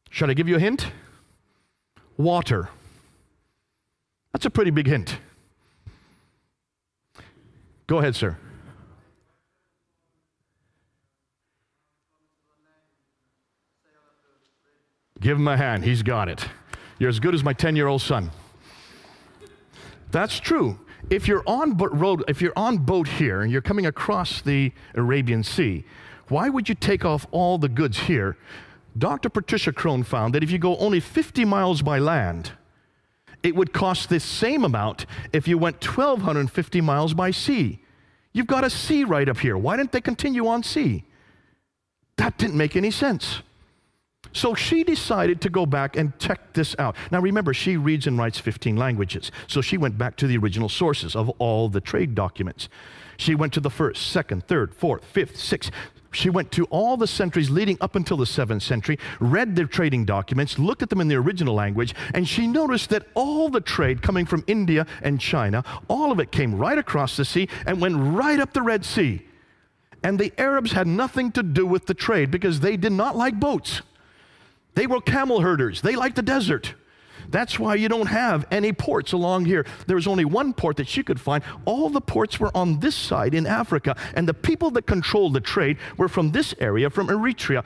A: Should I give you a hint? Water. That's a pretty big hint. Go ahead, sir. Give him a hand. He's got it. You're as good as my 10-year-old son. That's true. If you're on boat here and you're coming across the Arabian Sea, why would you take off all the goods here? Dr. Patricia Crone found that if you go only 50 miles by land, it would cost the same amount if you went 1,250 miles by sea. You've got a sea right up here. Why didn't they continue on sea? That didn't make any sense. So she decided to go back and check this out. Now remember, she reads and writes 15 languages. So she went back to the original sources of all the trade documents. She went to the 1st, 2nd, 3rd, 4th, 5th, 6th. She went to all the centuries leading up until the 7th century, read their trading documents, looked at them in the original language, and she noticed that all the trade coming from India and China, all of it came right across the sea and went right up the Red Sea. And the Arabs had nothing to do with the trade because they did not like boats. They were camel herders. They liked the desert. That's why you don't have any ports along here. There was only one port that she could find. All the ports were on this side in Africa, and the people that controlled the trade were from this area, from Eritrea.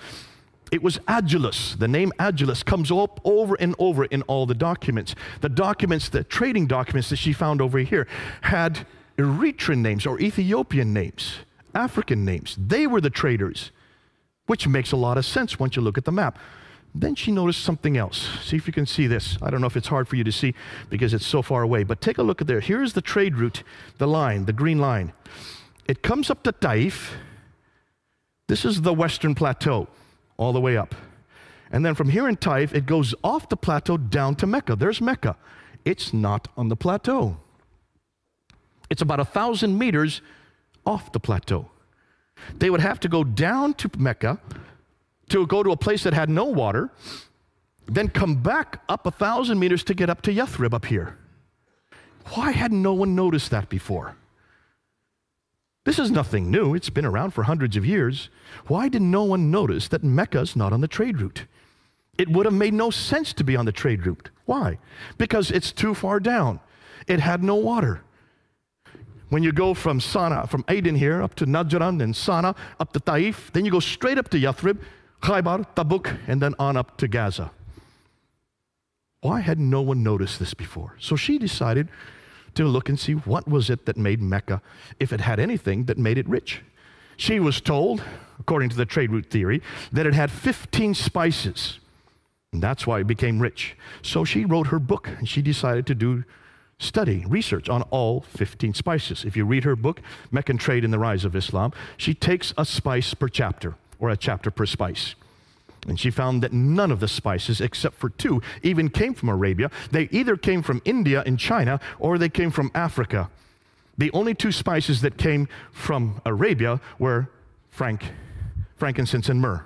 A: It was Agulus. The name Agulus comes up over and over in all the documents. The documents, the trading documents that she found over here had Eritrean names or Ethiopian names, African names. They were the traders, which makes a lot of sense once you look at the map. Then she noticed something else. See if you can see this. I don't know if it's hard for you to see because it's so far away, but take a look at there. Here's the trade route, the line, the green line. It comes up to Taif. This is the Western Plateau, all the way up. And then from here in Taif, it goes off the plateau down to Mecca. There's Mecca. It's not on the plateau. It's about 1,000 meters off the plateau. They would have to go down to Mecca to go to a place that had no water, then come back up 1,000 meters to get up to Yathrib up here. Why had no one noticed that before? This is nothing new. It's been around for hundreds of years. Why did no one notice that Mecca's not on the trade route? It would have made no sense to be on the trade route. Why? Because it's too far down. It had no water. When you go from Sana'a, from Aden here, up to Najran and Sana'a, up to Taif, then you go straight up to Yathrib, Khaybar, Tabuk, and then on up to Gaza. Why had no one noticed this before? So she decided to look and see what was it that made Mecca, if it had anything that made it rich. She was told, according to the trade route theory, that it had 15 spices, and that's why it became rich. So she wrote her book, and she decided to do study, research on all 15 spices. If you read her book, Meccan Trade and the Rise of Islam, she takes a spice per chapter, or a chapter per spice. And she found that none of the spices, except for 2, even came from Arabia. They either came from India and China, or they came from Africa. The only two spices that came from Arabia were frankincense and myrrh.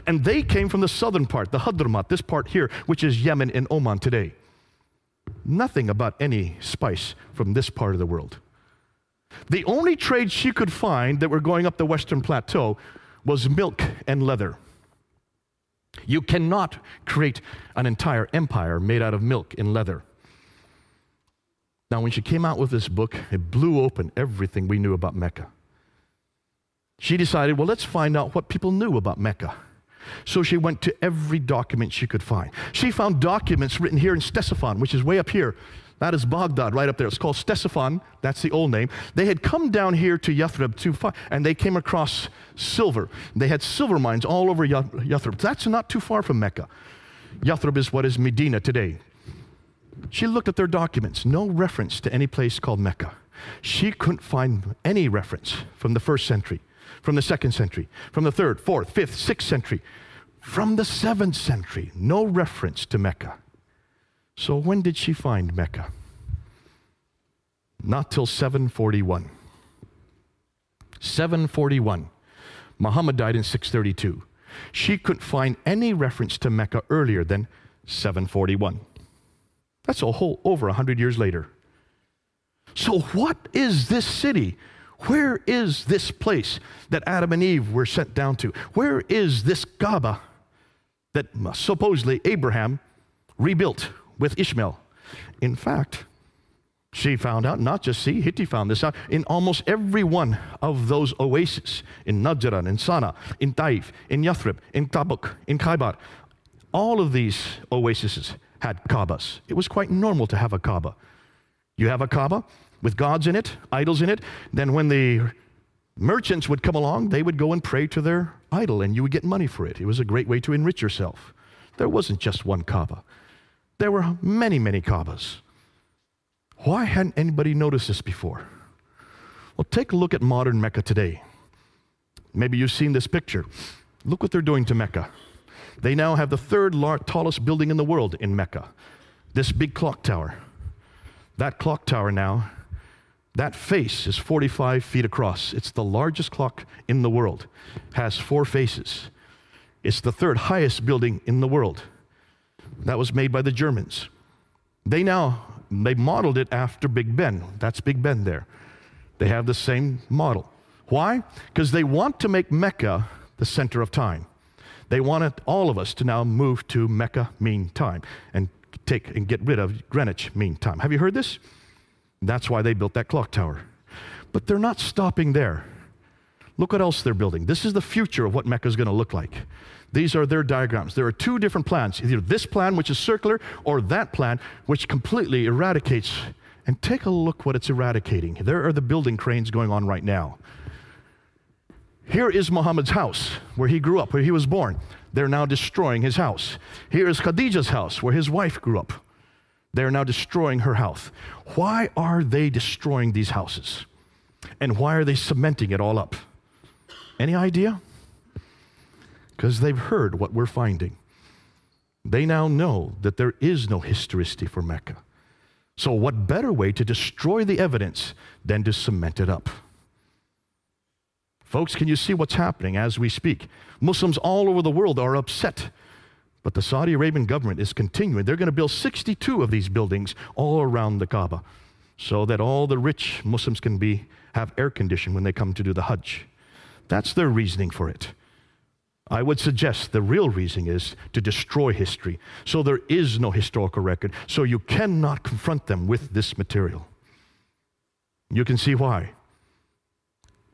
A: And they came from the southern part, the Hadramat, this part here, which is Yemen and Oman today. Nothing about any spice from this part of the world. The only trade she could find that were going up the Western Plateau was milk and leather. You cannot create an entire empire made out of milk and leather. Now, when she came out with this book, it blew open everything we knew about Mecca. She decided, well, let's find out what people knew about Mecca. So she went to every document she could find. She found documents written here in Ctesiphon, which is way up here. That is Baghdad, right up there. It's called Ctesiphon. That's the old name. They had come down here to Yathrib and they came across silver. They had silver mines all over Yathrib. That's not too far from Mecca. Yathrib is what is Medina today. She looked at their documents. No reference to any place called Mecca. She couldn't find any reference from the 1st century, from the 2nd century, from the 3rd, 4th, 5th, 6th century, from the 7th century. No reference to Mecca. So when did she find Mecca? Not till 741. 741. Muhammad died in 632. She couldn't find any reference to Mecca earlier than 741. That's a whole over 100 years later. So what is this city? Where is this place that Adam and Eve were sent down to? Where is this Kaaba that supposedly Abraham rebuilt with Ishmael? In fact, she found out, not just Hitti found this out, in almost every one of those oases, in Najran, in Sana, in Taif, in Yathrib, in Tabuk, in Khaybar, all of these oases had Kaabas. It was quite normal to have a Kaaba. You have a Kaaba with gods in it, idols in it, then when the merchants would come along, they would go and pray to their idol, and you would get money for it. It was a great way to enrich yourself. There wasn't just one Kaaba. There were many, many Kaabas. Why hadn't anybody noticed this before? Well, take a look at modern Mecca today. Maybe you've seen this picture. Look what they're doing to Mecca. They now have the 3rd tallest building in the world in Mecca. This big clock tower. That clock tower now, that face is 45 feet across. It's the largest clock in the world. Has 4 faces. It's the 3rd highest building in the world. That was made by the Germans. They modeled it after Big Ben. That's Big Ben there. They have the same model. Why? Because they want to make Mecca the center of time. They wanted all of us to now move to Mecca Mean Time and get rid of Greenwich Mean Time. Have you heard this? That's why they built that clock tower. But they're not stopping there. Look what else they're building. This is the future of what Mecca is going to look like. These are their diagrams. There are 2 different plans, either this plan, which is circular, or that plan, which completely eradicates. And take a look what it's eradicating. There are the building cranes going on right now. Here is Muhammad's house, where he grew up, where he was born. They're now destroying his house. Here is Khadija's house, where his wife grew up. They're now destroying her house. Why are they destroying these houses? And why are they cementing it all up? Any idea? Because they've heard what we're finding. They now know that there is no historicity for Mecca. So what better way to destroy the evidence than to cement it up? Folks, can you see what's happening as we speak? Muslims all over the world are upset. But the Saudi Arabian government is continuing. They're going to build 62 of these buildings all around the Kaaba so that all the rich Muslims can have air conditioning when they come to do the Hajj. That's their reasoning for it. I would suggest the real reason is to destroy history. So there is no historical record. So you cannot confront them with this material. You can see why.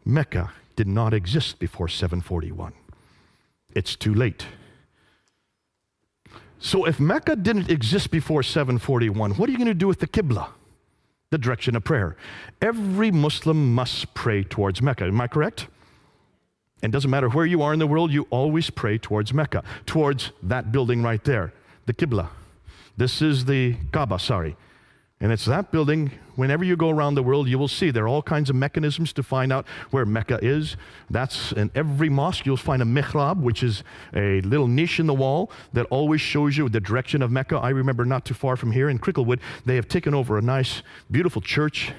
A: Mecca did not exist before 741. It's too late. So if Mecca didn't exist before 741, what are you going to do with the Qibla, the direction of prayer? Every Muslim must pray towards Mecca. Am I correct? And it doesn't matter where you are in the world, you always pray towards Mecca, towards that building right there, the Qibla. This is the Kaaba, sorry. And it's that building. Whenever you go around the world, you will see there are all kinds of mechanisms to find out where Mecca is. That's in every mosque. You'll find a mihrab, which is a little niche in the wall that always shows you the direction of Mecca. I remember not too far from here in Cricklewood, they have taken over a nice, beautiful church.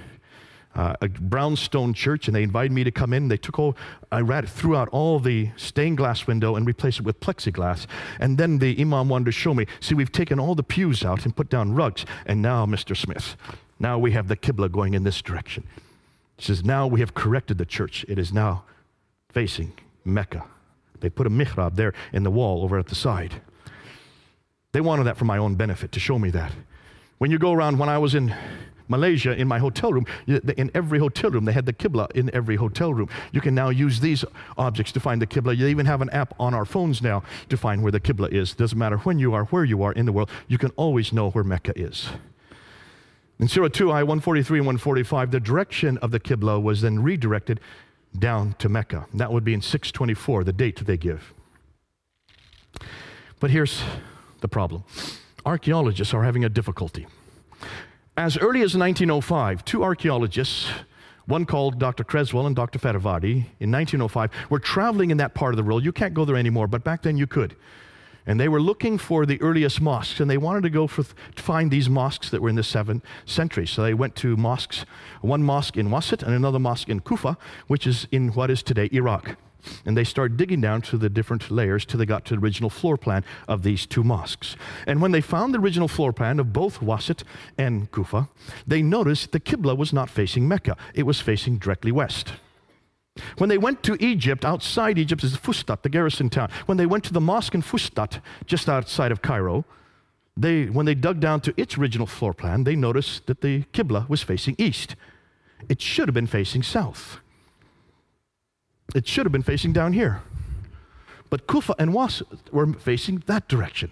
A: a brownstone church, and they invited me to come in. They threw out all the stained glass window and replaced it with plexiglass. And then the imam wanted to show me, see, we've taken all the pews out and put down rugs. And now, Mr. Smith, now we have the Qibla going in this direction. He says, now we have corrected the church. It is now facing Mecca. They put a mihrab there in the wall over at the side. They wanted that for my own benefit, to show me that. When you go around, when I was in Malaysia, in my hotel room, in every hotel room, they had the Qibla in every hotel room. You can now use these objects to find the Qibla. You even have an app on our phones now to find where the Qibla is. Doesn't matter when you are, where you are in the world, you can always know where Mecca is. In Surah 2, Ayah 143 and 145, the direction of the Qibla was then redirected down to Mecca. That would be in 624, the date they give. But here's the problem. Archaeologists are having a difficulty. As early as 1905, two archaeologists, one called Dr. Creswell and Dr. Fedavadi, in 1905, were traveling in that part of the world. You can't go there anymore, but back then you could. And they were looking for the earliest mosques, and they wanted to go to find these mosques that were in the 7th century. So they went to mosques, one mosque in Wasit and another mosque in Kufa, which is in what is today Iraq. And they started digging down to the different layers till they got to the original floor plan of these two mosques. And when they found the original floor plan of both Wasit and Kufa, they noticed the Qibla was not facing Mecca. It was facing directly west. When they went to Egypt, outside Egypt is Fustat, the garrison town. When they went to the mosque in Fustat, just outside of Cairo, when they dug down to its original floor plan, they noticed that the Qibla was facing east. It should have been facing south. It should have been facing down here. But Kufa and Wasit were facing that direction.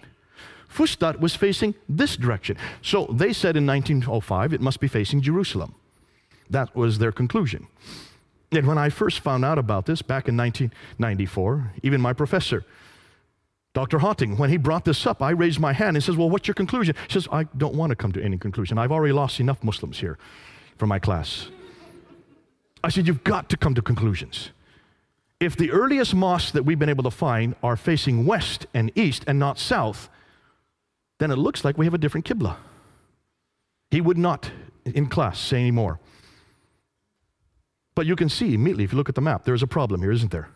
A: Fustat was facing this direction. So they said in 1905 it must be facing Jerusalem. That was their conclusion. And when I first found out about this back in 1994, even my professor, Dr. Hotting, when he brought this up, I raised my hand and says, well, what's your conclusion? He says, I don't want to come to any conclusion. I've already lost enough Muslims here for my class. I said, you've got to come to conclusions. If the earliest mosques that we've been able to find are facing west and east and not south, then it looks like we have a different Qibla. He would not, in class, say any more. But you can see immediately, if you look at the map, there's a problem here, isn't there?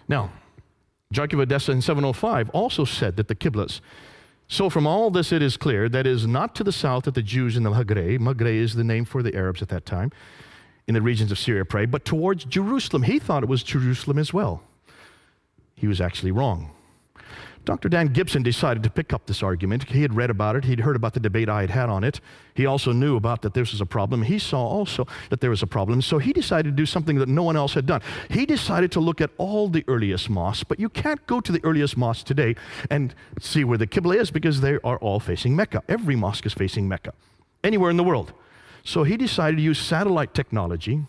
A: Now, Jacob of Edessa in 705 also said that the Qiblas. So from all this it is clear that it is not to the south that the Jews in the Maghreb is the name for the Arabs at that time, in the regions of Syria pray, but towards Jerusalem. He thought it was Jerusalem as well. He was actually wrong. Dr. Dan Gibson decided to pick up this argument. He had read about it. He'd heard about the debate I had had on it. He also knew about that this was a problem. He saw also that there was a problem. So he decided to do something that no one else had done. He decided to look at all the earliest mosques, but you can't go to the earliest mosques today and see where the Qibla is because they are all facing Mecca. Every mosque is facing Mecca, anywhere in the world. So he decided to use satellite technology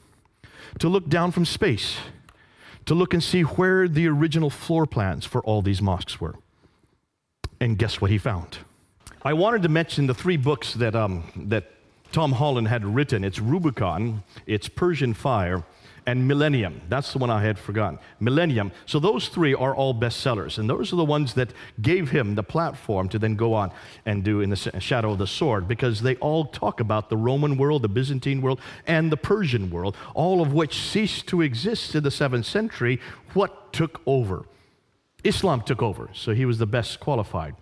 A: to look down from space, to look and see where the original floor plans for all these mosques were. And guess what he found? I wanted to mention the three books that Tom Holland had written. It's Rubicon, it's Persian Fire, and Millennium. That's the one I had forgotten. Millennium. So those three are all bestsellers. And those are the ones that gave him the platform to then go on and do In the Shadow of the Sword, because they all talk about the Roman world, the Byzantine world, and the Persian world, all of which ceased to exist in the 7th century. What took over? Islam took over, so he was the best qualified.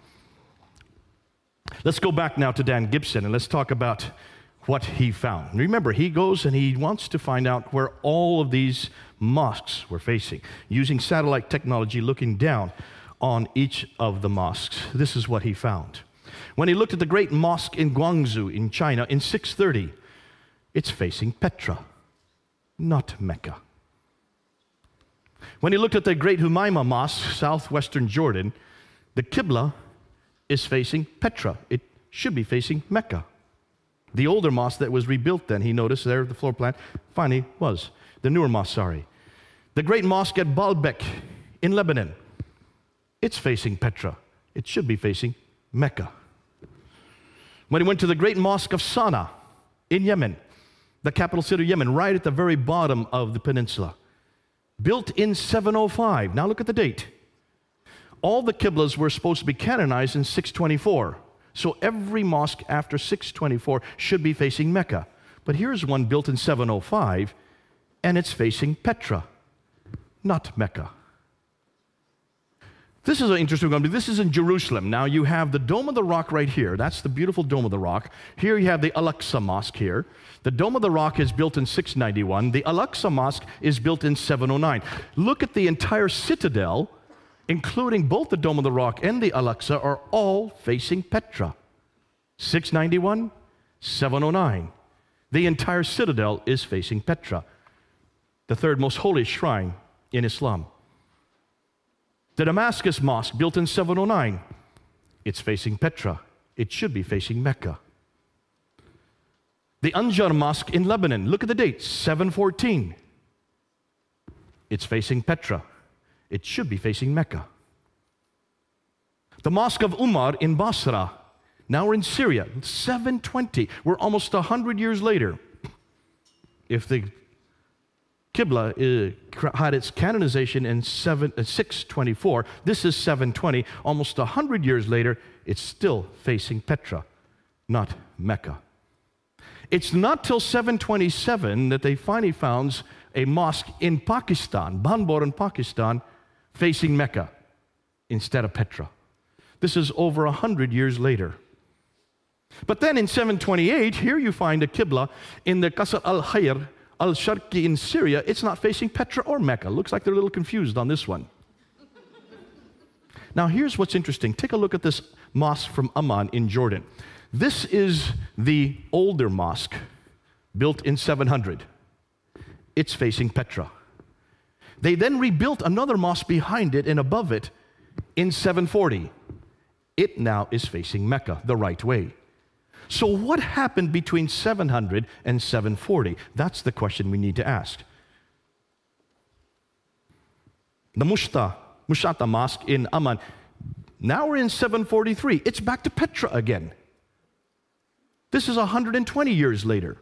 A: Let's go back now to Dan Gibson, and let's talk about what he found. Remember, he goes and he wants to find out where all of these mosques were facing, using satellite technology, looking down on each of the mosques. This is what he found. When he looked at the great mosque in Guangzhou in China in 630, it's facing Petra, not Mecca. When he looked at the great Humayma Mosque, southwestern Jordan, the Qibla is facing Petra. It should be facing Mecca. The older mosque that was rebuilt then, he noticed there, the floor plan, finally was. The newer mosque, sorry. The great mosque at Baalbek in Lebanon, it's facing Petra. It should be facing Mecca. When he went to the great mosque of Sana'a in Yemen, the capital city of Yemen, right at the very bottom of the peninsula, built in 705. Now look at the date. All the Qiblas were supposed to be canonized in 624. So every mosque after 624 should be facing Mecca. But here's one built in 705, and it's facing Petra, not Mecca. This is an interesting one. This is in Jerusalem. Now you have the Dome of the Rock right here. That's the beautiful Dome of the Rock. Here you have the Al-Aqsa Mosque here. The Dome of the Rock is built in 691. The Al-Aqsa Mosque is built in 709. Look at the entire citadel, including both the Dome of the Rock and the Al-Aqsa, are all facing Petra. 691, 709. The entire citadel is facing Petra, the third most holy shrine in Islam. The Damascus Mosque, built in 709, it's facing Petra. It should be facing Mecca. The Anjar Mosque in Lebanon, look at the date, 714. It's facing Petra. It should be facing Mecca. The Mosque of Umar in Basra, now we're in Syria, 720. We're almost 100 years later. If the Qibla had its canonization in 624. This is 720. Almost 100 years later, it's still facing Petra, not Mecca. It's not till 727 that they finally found a mosque in Pakistan, Banbor in Pakistan, facing Mecca instead of Petra. This is over 100 years later. But then in 728, here you find a Qibla in the Qasr al-Khayr al-Sharqi in Syria. It's not facing Petra or Mecca. Looks like they're a little confused on this one. Now here's what's interesting. Take a look at this mosque from Amman in Jordan. This is the older mosque built in 700. It's facing Petra. They then rebuilt another mosque behind it and above it in 740. It now is facing Mecca the right way. So what happened between 700 and 740? That's the question we need to ask. The Mushata Mosque in Amman, now we're in 743. It's back to Petra again. This is 120 years later.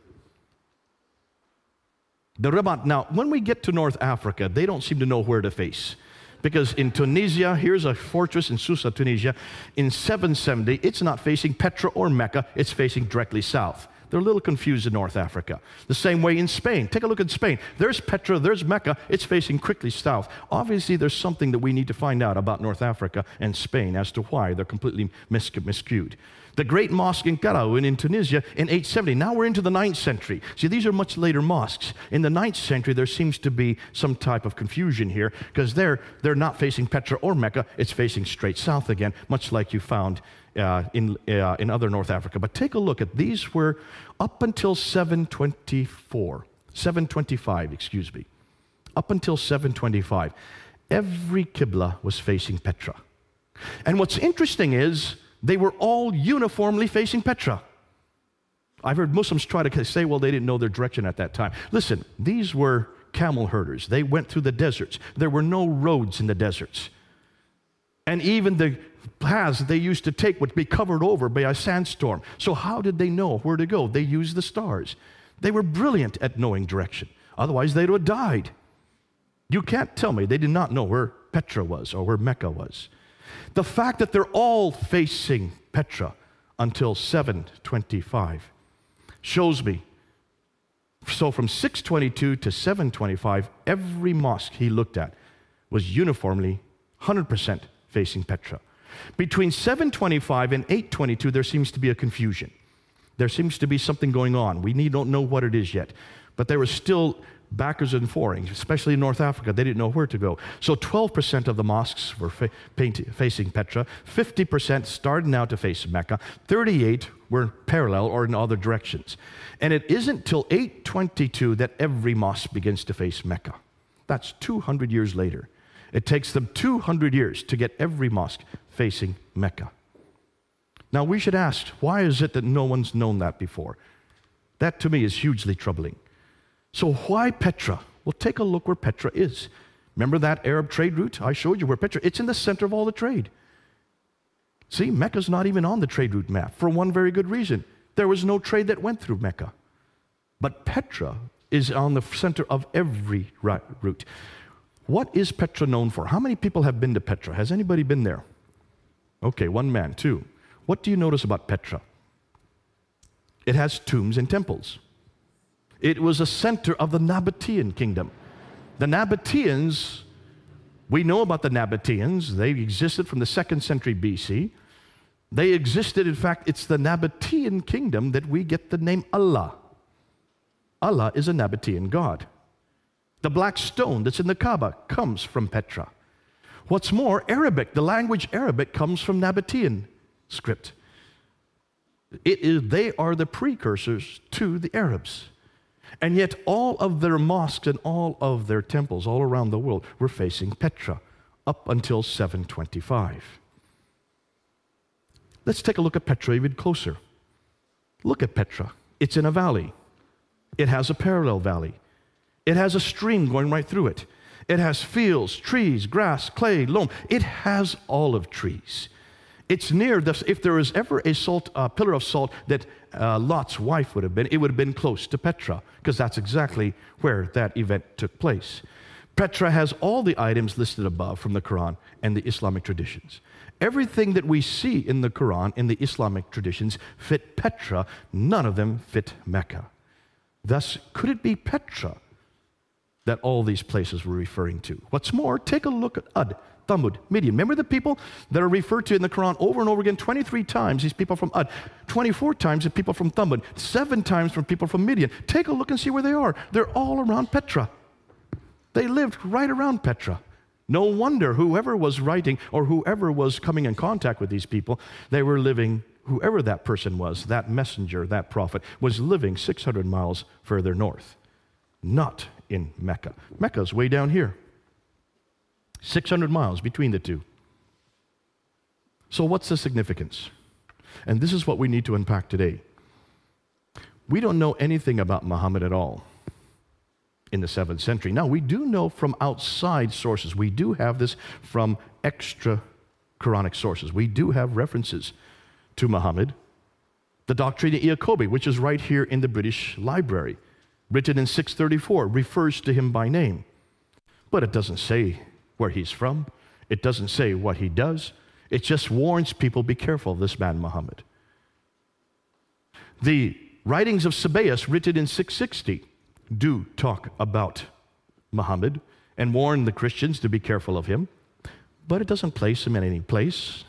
A: The Rabat, now when we get to North Africa, they don't seem to know where to face. Because in Tunisia, here's a fortress in Susa, Tunisia. In 770, it's not facing Petra or Mecca, it's facing directly south. They're a little confused in North Africa. The same way in Spain. Take a look at Spain. There's Petra, there's Mecca, it's facing quickly south. Obviously, there's something that we need to find out about North Africa and Spain as to why they're completely miscued. The great mosque in Karaoun in Tunisia in 870. Now we're into the 9th century. See, these are much later mosques. In the 9th century, there seems to be some type of confusion here because they're not facing Petra or Mecca. It's facing straight south again, much like you found in other North Africa. But take a look at these were up until 725, excuse me. Up until 725, every Qibla was facing Petra. And what's interesting is they were all uniformly facing Petra. I've heard Muslims try to say, well, they didn't know their direction at that time. Listen, these were camel herders. They went through the deserts. There were no roads in the deserts. And even the paths they used to take would be covered over by a sandstorm. So how did they know where to go? They used the stars. They were brilliant at knowing direction. Otherwise, they would have died. You can't tell me they did not know where Petra was or where Mecca was. The fact that they're all facing Petra until 725 shows me. So from 622 to 725, every mosque he looked at was uniformly 100% facing Petra. Between 725 and 822, there seems to be a confusion. There seems to be something going on. We don't know what it is yet. But there was still backwards and forwards, especially in North Africa. They didn't know where to go. So 12% of the mosques were facing Petra. 50% started now to face Mecca. 38 were parallel or in other directions. And it isn't till 822 that every mosque begins to face Mecca. That's 200 years later. It takes them 200 years to get every mosque facing Mecca. Now we should ask, why is it that no one's known that before? That to me is hugely troubling. So why Petra? Well, take a look where Petra is. Remember that Arab trade route? I showed you where Petra, it's in the center of all the trade. See, Mecca's not even on the trade route map for one very good reason. There was no trade that went through Mecca. But Petra is on the center of every route. What is Petra known for? How many people have been to Petra? Has anybody been there? Okay, one man, two. What do you notice about Petra? It has tombs and temples. It was a center of the Nabatean kingdom. The Nabateans, we know about the Nabateans. They existed from the 2nd century BC. They existed, in fact, it's the Nabatean kingdom that we get the name Allah. Allah is a Nabatean god. The black stone that's in the Kaaba comes from Petra. What's more, Arabic, the language Arabic comes from Nabatean script. They are the precursors to the Arabs. And yet all of their mosques and all of their temples all around the world were facing Petra up until 725. Let's take a look at Petra even closer. Look at Petra. It's in a valley. It has a parallel valley. It has a stream going right through it. It has fields, trees, grass, clay, loam. It has olive trees. It's near this. If there was ever a pillar of salt that Lot's wife would have been, it would have been close to Petra, because that's exactly where that event took place. Petra has all the items listed above from the Quran and the Islamic traditions. Everything that we see in the Quran and the Islamic traditions fit Petra. None of them fit Mecca. Thus, could it be Petra that all these places were referring to? What's more, take a look at Ad, Thamud, Midian. Remember the people that are referred to in the Quran over and over again? 23 times, these people from Ad. 24 times, the people from Thamud. 7 times from people from Midian. Take a look and see where they are. They're all around Petra. They lived right around Petra. No wonder whoever was writing or whoever was coming in contact with these people, they were living, whoever that person was, that messenger, that prophet, was living 600 miles further north. Not in Mecca. Mecca's way down here. 600 miles between the two. So what's the significance? And this is what we need to unpack today. We don't know anything about Muhammad at all in the 7th century. Now, we do know from outside sources. We do have this from extra Quranic sources. We do have references to Muhammad. The Doctrina Iacobi, which is right here in the British Library, written in 634, refers to him by name. But it doesn't say where he's from. It doesn't say what he does. It just warns people, be careful of this man Muhammad. The writings of Sabaeus, written in 660, do talk about Muhammad and warn the Christians to be careful of him. But it doesn't place him in any place,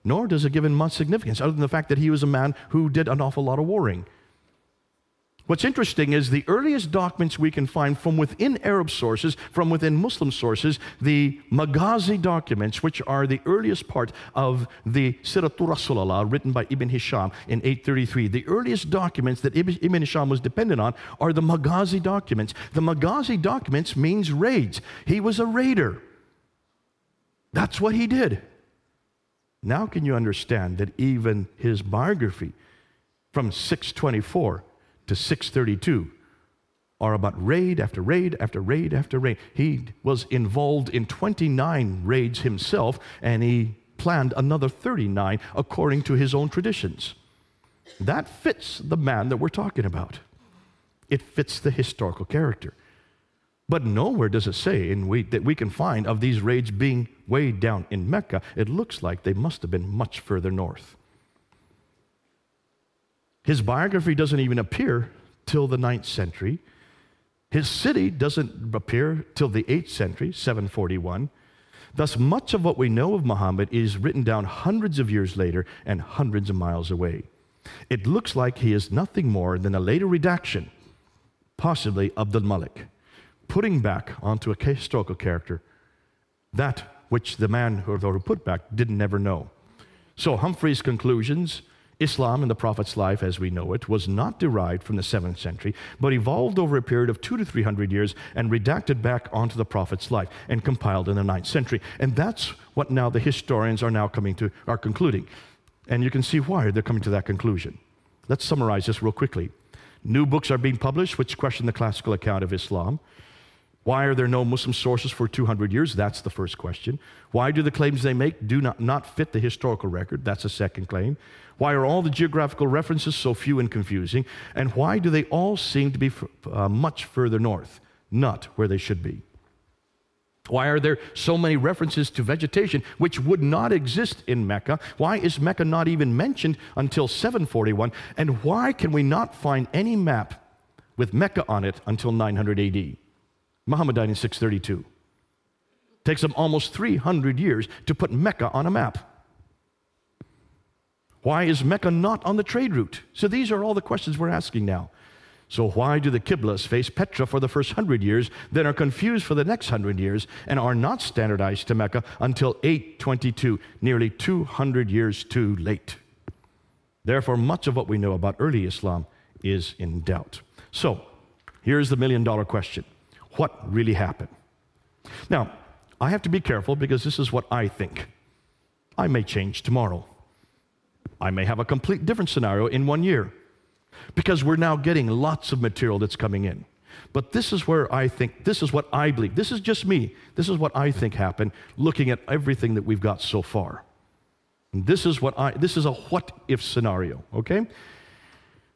A: nor does it give him much significance, other than the fact that he was a man who did an awful lot of warring. What's interesting is the earliest documents we can find from within Arab sources, from within Muslim sources, the Maghazi documents, which are the earliest part of the Siratul Rasulullah, written by Ibn Hisham in 833. The earliest documents that Ibn Hisham was dependent on are the Maghazi documents. The Maghazi documents means raids. He was a raider. That's what he did. Now can you understand that even his biography from 624 to 632 are about raid after raid after raid after raid. He was involved in 29 raids himself, and he planned another 39 according to his own traditions. That fits the man that we're talking about. It fits the historical character. But nowhere does it say that we can find of these raids being way down in Mecca. It looks like they must have been much further north. His biography doesn't even appear till the 9th century. His city doesn't appear till the 8th century, 741. Thus, much of what we know of Muhammad is written down hundreds of years later and hundreds of miles away. It looks like he is nothing more than a later redaction, possibly Abdul Malik, putting back onto a historical character that which the man who put back didn't never know. So Humphrey's conclusions, Islam and the Prophet's life as we know it was not derived from the 7th century, but evolved over a period of 200 to 300 years and redacted back onto the Prophet's life and compiled in the 9th century. And that's what now the historians are concluding. And you can see why they're coming to that conclusion. Let's summarize this real quickly. New books are being published which question the classical account of Islam. Why are there no Muslim sources for 200 years? That's the first question. Why do the claims they make do not fit the historical record? That's the second claim. Why are all the geographical references so few and confusing? And why do they all seem to be much further north, not where they should be? Why are there so many references to vegetation which would not exist in Mecca? Why is Mecca not even mentioned until 741? And why can we not find any map with Mecca on it until 900 AD? Muhammad died in 632. Takes them almost 300 years to put Mecca on a map. Why is Mecca not on the trade route? So these are all the questions we're asking now. So why do the Qiblas face Petra for the first 100 years, then are confused for the next 100 years, and are not standardized to Mecca until 822, nearly 200 years too late? Therefore, much of what we know about early Islam is in doubt. So, here's the million-dollar question. What really happened? Now, I have to be careful because this is what I think. I may change tomorrow. I may have a complete different scenario in 1 year, because we're now getting lots of material that's coming in. But this is where I think, this is what I believe. This is just me. This is what I think happened looking at everything that we've got so far. And this is a what-if scenario, okay?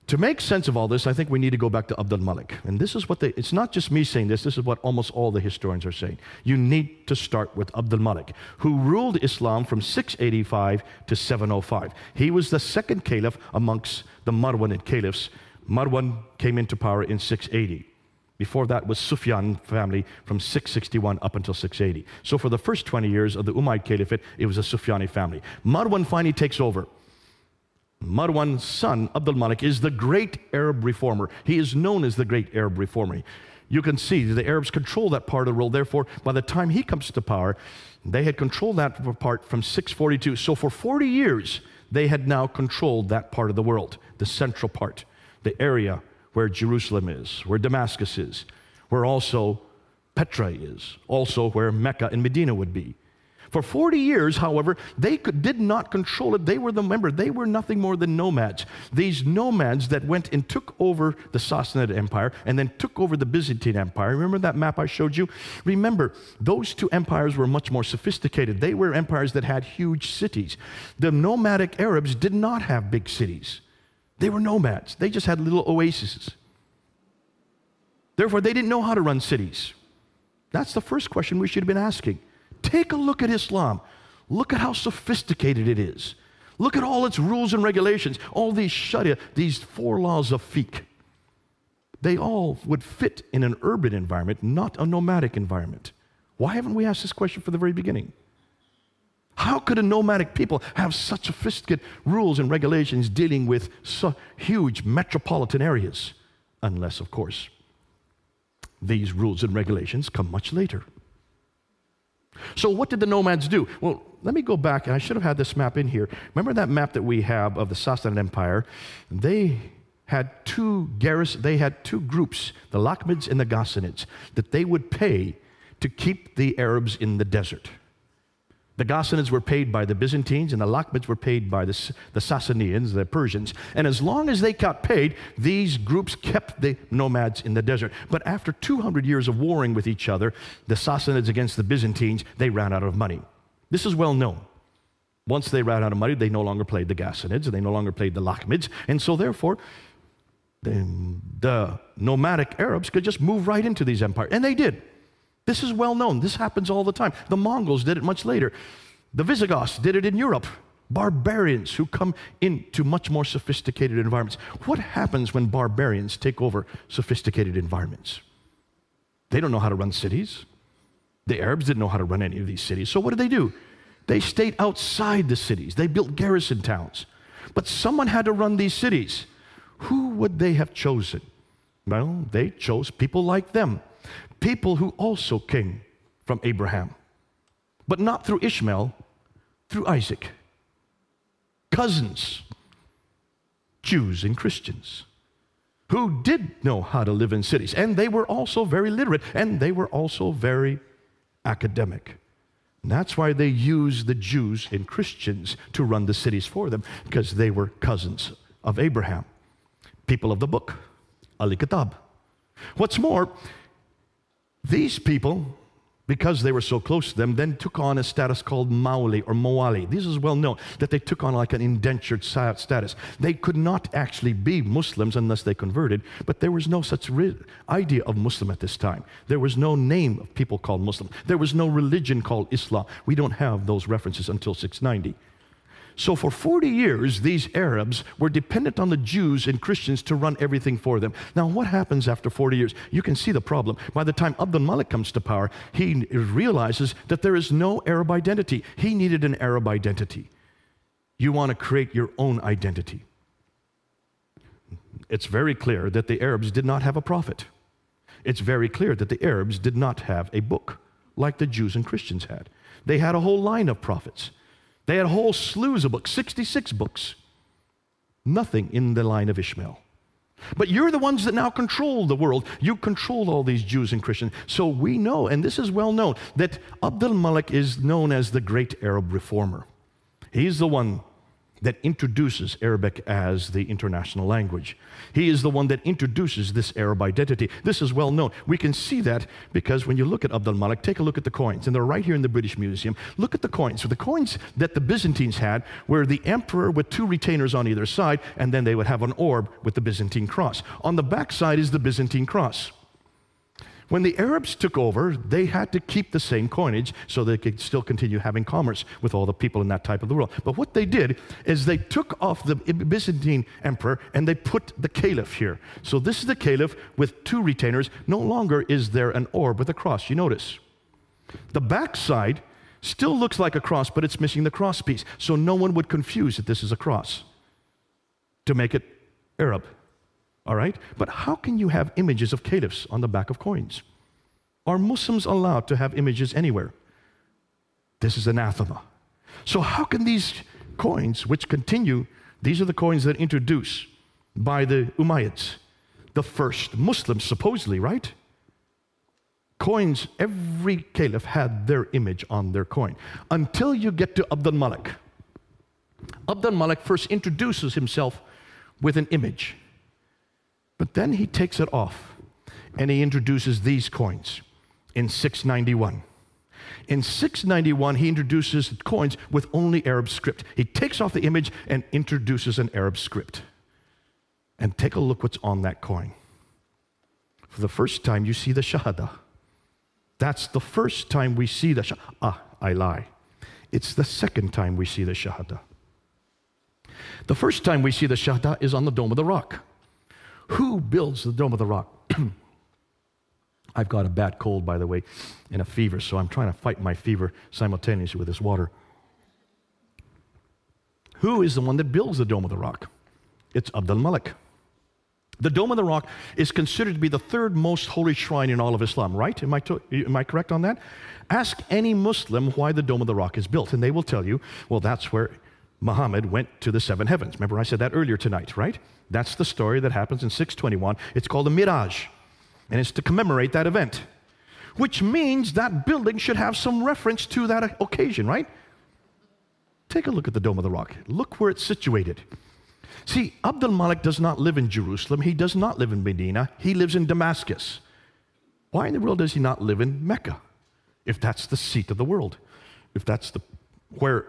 A: To make sense of all this, I think we need to go back to Abdul Malik. And this is it's not just me saying this is what almost all the historians are saying. You need to start with Abdul Malik, who ruled Islam from 685 to 705. He was the second caliph amongst the Marwanid caliphs. Marwan came into power in 680. Before that was Sufyan family from 661 up until 680. So for the first 20 years of the Umayyad Caliphate, it was a Sufyani family. Marwan finally takes over. Marwan's son, Abdul Malik, is the great Arab reformer. He is known as the great Arab reformer. You can see the Arabs control that part of the world. Therefore, by the time he comes to power, they had controlled that part from 642. So for 40 years, they had now controlled that part of the world, the central part, the area where Jerusalem is, where Damascus is, where also Petra is, also where Mecca and Medina would be. For 40 years, however, they did not control it. They were nothing more than nomads. These nomads that went and took over the Sassanid Empire and then took over the Byzantine Empire. Remember that map I showed you? Remember, those two empires were much more sophisticated. They were empires that had huge cities. The nomadic Arabs did not have big cities. They were nomads. They just had little oases. Therefore, they didn't know how to run cities. That's the first question we should have been asking. Take a look at Islam. Look at how sophisticated it is. Look at all its rules and regulations, all these sharia, these 4 laws of fiqh. They all would fit in an urban environment, not a nomadic environment. Why haven't we asked this question from the very beginning? How could a nomadic people have such sophisticated rules and regulations dealing with so huge metropolitan areas? Unless, of course, these rules and regulations come much later. So what did the nomads do? Well, let me go back, and I should have had this map in here. Remember that map that we have of the Sassanid Empire? They had two groups, the Lakhmids and the Ghassanids, that they would pay to keep the Arabs in the desert. The Ghassanids were paid by the Byzantines, and the Lakhmids were paid by the Sassanians, the Persians. And as long as they got paid, these groups kept the nomads in the desert. But after 200 years of warring with each other, the Sassanids against the Byzantines, they ran out of money. This is well known. Once they ran out of money, they no longer played the Ghassanids, and they no longer played the Lakhmids. And so therefore, the nomadic Arabs could just move right into these empires. And they did. This is well known. This happens all the time. The Mongols did it much later. The Visigoths did it in Europe. Barbarians who come into much more sophisticated environments. What happens when barbarians take over sophisticated environments? They don't know how to run cities. The Arabs didn't know how to run any of these cities. So what did they do? They stayed outside the cities. They built garrison towns. But someone had to run these cities. Who would they have chosen? Well, they chose people like them. People who also came from Abraham, but not through Ishmael, through Isaac. Cousins, Jews and Christians, who did know how to live in cities. And they were also very literate, and they were also very academic. And that's why they used the Jews and Christians to run the cities for them, because they were cousins of Abraham. People of the book, Al-Kitab. What's more, these people because they were so close to them, then took on a status called Maoli or Moali. This is well known, that they took on like an indentured status. They could not actually be Muslims unless they converted, but there was no such idea of Muslim at this time. There was no name of people called Muslim. There was no religion called Islam. We don't have those references until 690. So for 40 years, these Arabs were dependent on the Jews and Christians to run everything for them. Now, what happens after 40 years? You can see the problem. By the time Abdul Malik comes to power, he realizes that there is no Arab identity. He needed an Arab identity. You want to create your own identity. It's very clear that the Arabs did not have a prophet. It's very clear that the Arabs did not have a book like the Jews and Christians had. They had a whole line of prophets. They had whole slews of books, 66 books. Nothing in the line of Ishmael. But you're the ones that now control the world. You control all these Jews and Christians. So we know, and this is well known, that Abdul Malik is known as the great Arab reformer. He's the one that introduces Arabic as the international language. He is the one that introduces this Arab identity. This is well known. We can see that because when you look at Abdul Malik, take a look at the coins, and they're right here in the British Museum. Look at the coins. So the coins that the Byzantines had were the emperor with two retainers on either side, and then they would have an orb with the Byzantine cross. On the back side is the Byzantine cross. When the Arabs took over, they had to keep the same coinage so they could still continue having commerce with all the people in that type of the world. But what they did is they took off the Byzantine emperor and they put the caliph here. So this is the caliph with two retainers. No longer is there an orb with a cross. You notice. The back side still looks like a cross, but it's missing the cross piece. So no one would confuse that this is a cross to make it Arab. All right? But how can you have images of caliphs on the back of coins? Are Muslims allowed to have images anywhere? This is anathema. So how can these coins, which continue, these are the coins that are introduced by the Umayyads, the first Muslims, supposedly, right? Coins, every caliph had their image on their coin. Until you get to Abdul Malik. Abdul Malik first introduces himself with an image. But then he takes it off, and he introduces these coins in 691. In 691, he introduces coins with only Arab script. He takes off the image and introduces an Arab script. And take a look what's on that coin. For the first time, you see the Shahada. That's the first time we see the Shahada. Ah, I lie. It's the second time we see the Shahada. The first time we see the Shahada is on the Dome of the Rock. Who builds the Dome of the Rock? I've got a bad cold, by the way, and a fever, so I'm trying to fight my fever simultaneously with this water. Who is the one that builds the Dome of the Rock? It's Abdul Malik. The Dome of the Rock is considered to be the third most holy shrine in all of Islam, right? Am I correct on that? Ask any Muslim why the Dome of the Rock is built, and they will tell you, well, that's where Muhammad went to the seven heavens. Remember I said that earlier tonight, right? That's the story that happens in 621. It's called the Miraj, and it's to commemorate that event, which means that building should have some reference to that occasion, right? Take a look at the Dome of the Rock. Look where it's situated. See, Abdul Malik does not live in Jerusalem. He does not live in Medina. He lives in Damascus. Why in the world does he not live in Mecca? If that's the seat of the world, if that's where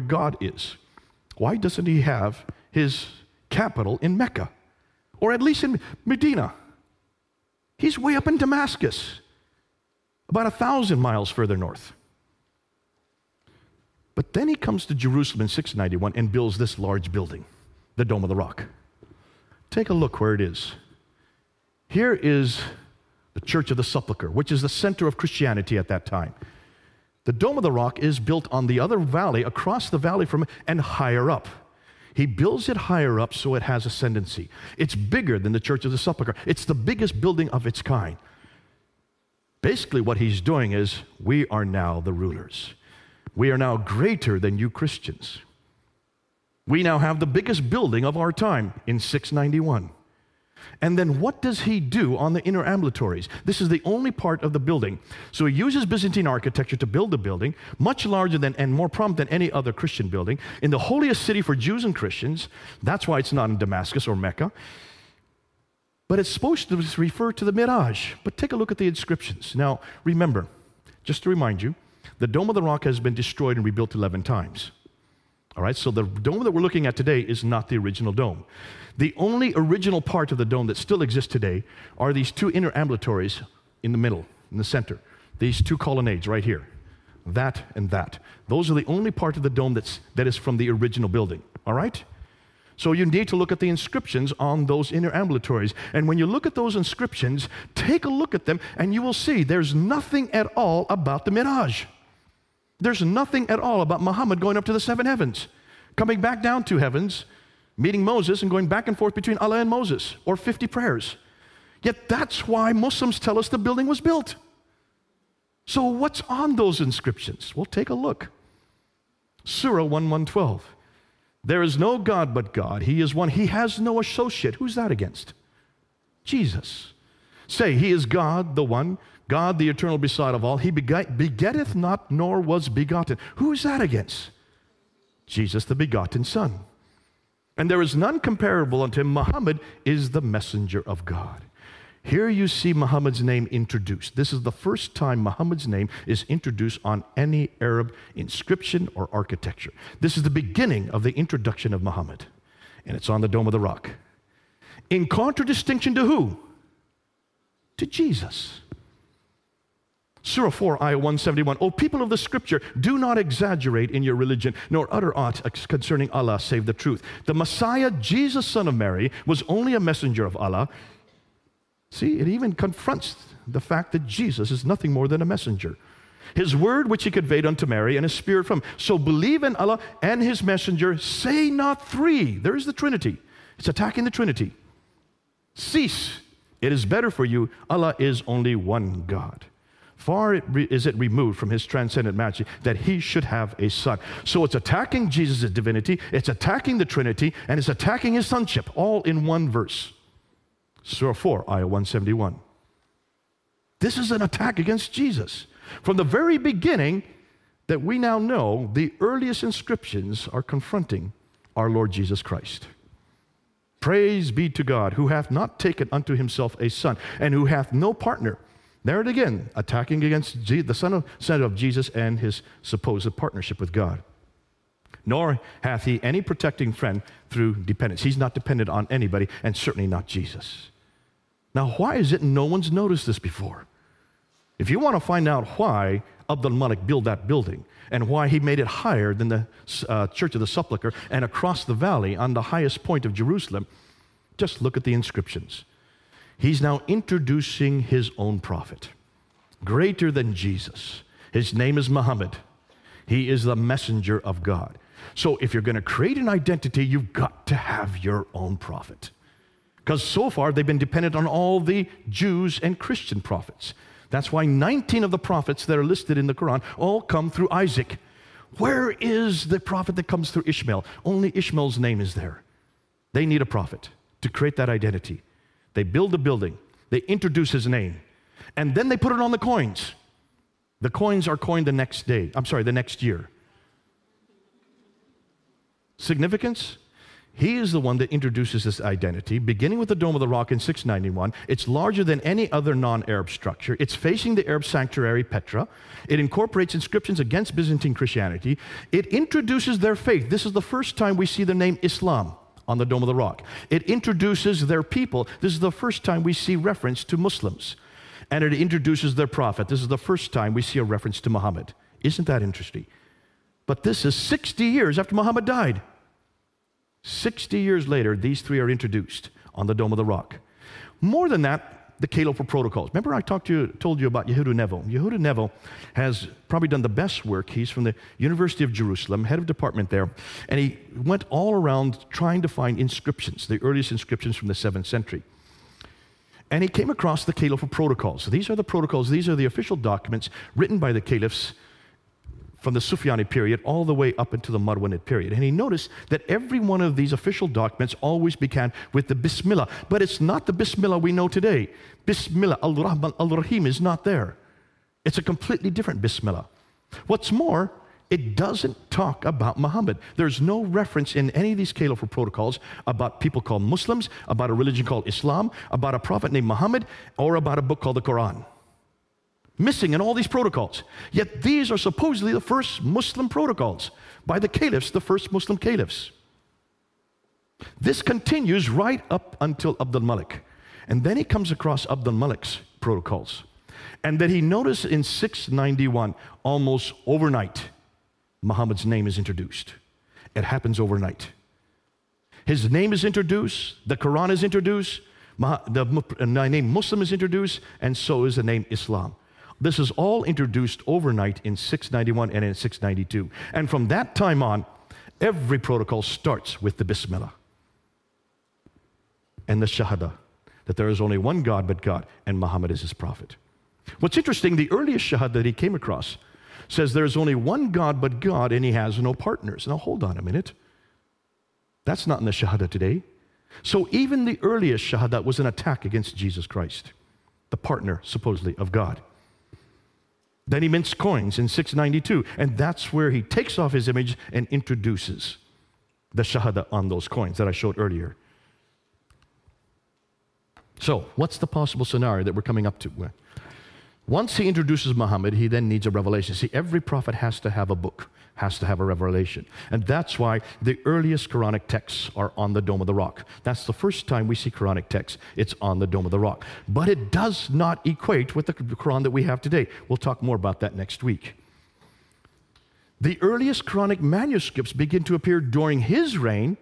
A: God is, why doesn't he have his capital in Mecca, or at least in Medina? He's way up in Damascus, about 1,000 miles further north. But then he comes to Jerusalem in 691 and builds this large building, the Dome of the Rock. Take a look where it is. Here is the Church of the Sepulchre, which is the center of Christianity at that time. The Dome of the Rock is built on the other valley, across the valley from it, and higher up. He builds it higher up so it has ascendancy. It's bigger than the Church of the Sepulchre. It's the biggest building of its kind. Basically, what he's doing is, we are now the rulers. We are now greater than you Christians. We now have the biggest building of our time in 691. And then what does he do on the inner ambulatories? This is the only part of the building. So he uses Byzantine architecture to build the building, much larger than and more prominent than any other Christian building, in the holiest city for Jews and Christians. That's why it's not in Damascus or Mecca. But it's supposed to refer to the Miraj. But take a look at the inscriptions. Now, remember, Just to remind you, the Dome of the Rock has been destroyed and rebuilt 11 times. All right, so the dome that we're looking at today is not the original dome. The only original part of the dome that still exists today are these two inner ambulatories in the middle, in the center. These two colonnades right here, that and that. Those are the only part of the dome that is from the original building, all right? So you need to look at the inscriptions on those inner ambulatories. And when you look at those inscriptions, take a look at them and you will see there's nothing at all about the Miraj. There's nothing at all about Muhammad going up to the 7 heavens, coming back down 2 heavens, meeting Moses and going back and forth between Allah and Moses, or 50 prayers. Yet that's why Muslims tell us the building was built. So what's on those inscriptions? Well, take a look. Surah 1:112. There is no God but God. He is one. He has no associate. Who's that against? Jesus. Say, He is God, the one, God, the eternal beside of all. He begetteth not, nor was begotten. Who is that against? Jesus, the begotten Son. And there is none comparable unto him. Muhammad is the messenger of God. Here you see Muhammad's name introduced. This is the first time Muhammad's name is introduced on any Arab inscription or architecture. This is the beginning of the introduction of Muhammad. And it's on the Dome of the Rock. In contradistinction to who? To Jesus. Surah 4, Ayah 171. O people of the Scripture, do not exaggerate in your religion, nor utter aught concerning Allah save the truth. The Messiah, Jesus, son of Mary, was only a messenger of Allah. See, it even confronts the fact that Jesus is nothing more than a messenger. His word which he conveyed unto Mary, and his spirit from. So believe in Allah and his messenger. Say not three. There is the Trinity. It's attacking the Trinity. Cease. It is better for you. Allah is only one God. Far is it removed from his transcendent majesty that he should have a son. So it's attacking Jesus' divinity, it's attacking the Trinity, and it's attacking his sonship, all in one verse. Surah 4, Ayah 171. This is an attack against Jesus. From the very beginning that we now know, the earliest inscriptions are confronting our Lord Jesus Christ. Praise be to God, who hath not taken unto himself a son, and who hath no partner. There it again, attacking against the Son of Jesus and his supposed partnership with God. Nor hath he any protecting friend through dependence. He's not dependent on anybody, and certainly not Jesus. Now, why is it no one's noticed this before? If you want to find out why Abdul Malik built that building and why he made it higher than the Church of the Sepulchre and across the valley on the highest point of Jerusalem, just look at the inscriptions. He's now introducing his own prophet, greater than Jesus. His name is Muhammad. He is the messenger of God. So if you're going to create an identity, you've got to have your own prophet. Because so far, they've been dependent on all the Jews and Christian prophets. That's why 19 of the prophets that are listed in the Quran all come through Isaac. Where is the prophet that comes through Ishmael? Only Ishmael's name is there. They need a prophet to create that identity. They build a building. They introduce his name. And then they put it on the coins. The coins are coined the next year. Significance? He is the one that introduces this identity, beginning with the Dome of the Rock in 691. It's larger than any other non-Arab structure. It's facing the Arab sanctuary, Petra. It incorporates inscriptions against Byzantine Christianity. It introduces their faith. This is the first time we see the name Islam on the Dome of the Rock. It introduces their people. This is the first time we see reference to Muslims. And it introduces their prophet. This is the first time we see a reference to Muhammad. Isn't that interesting? But this is 60 years after Muhammad died. 60 years later, these three are introduced on the Dome of the Rock. More than that, the Caliphal protocols. Remember I told you about Yehuda Nevo. Yehuda Nevo has probably done the best work. He's from the University of Jerusalem, head of department there, and he went all around trying to find inscriptions, the earliest inscriptions from the 7th century. And he came across the Caliphal protocols. So these are the protocols, these are the official documents written by the caliphs from the Sufyanid period all the way up into the Marwanid period. And he noticed that every one of these official documents always began with the Bismillah. But it's not the Bismillah we know today. Bismillah, Al-Rahman, Al-Rahim is not there. It's a completely different Bismillah. What's more, it doesn't talk about Muhammad. There's no reference in any of these Caliphal protocols about people called Muslims, about a religion called Islam, about a prophet named Muhammad, or about a book called the Quran. missing in all these protocols. Yet these are supposedly the first Muslim protocols by the caliphs, the first Muslim caliphs. This continues right up until Abdul Malik. And then he comes across Abdul Malik's protocols. And then he noticed in 691, almost overnight, Muhammad's name is introduced. It happens overnight. His name is introduced, the Quran is introduced, the name Muslim is introduced, and so is the name Islam. This is all introduced overnight in 691 and in 692. And from that time on, every protocol starts with the Bismillah and the Shahada, that there is only one God but God, and Muhammad is his prophet. What's interesting, the earliest Shahada that he came across says there is only one God but God, and he has no partners. Now hold on a minute. That's not in the Shahada today. So even the earliest Shahada was an attack against Jesus Christ, the partner, supposedly, of God. Then he mints coins in 692, and that's where he takes off his image and introduces the Shahada on those coins that I showed earlier. So, what's the possible scenario that we're coming up to? Once he introduces Muhammad, he then needs a revelation. See, every prophet has to have a book, has to have a revelation. And that's why the earliest Quranic texts are on the Dome of the Rock. That's the first time we see Quranic texts. It's on the Dome of the Rock. But it does not equate with the Quran that we have today. We'll talk more about that next week. The earliest Quranic manuscripts begin to appear during his reign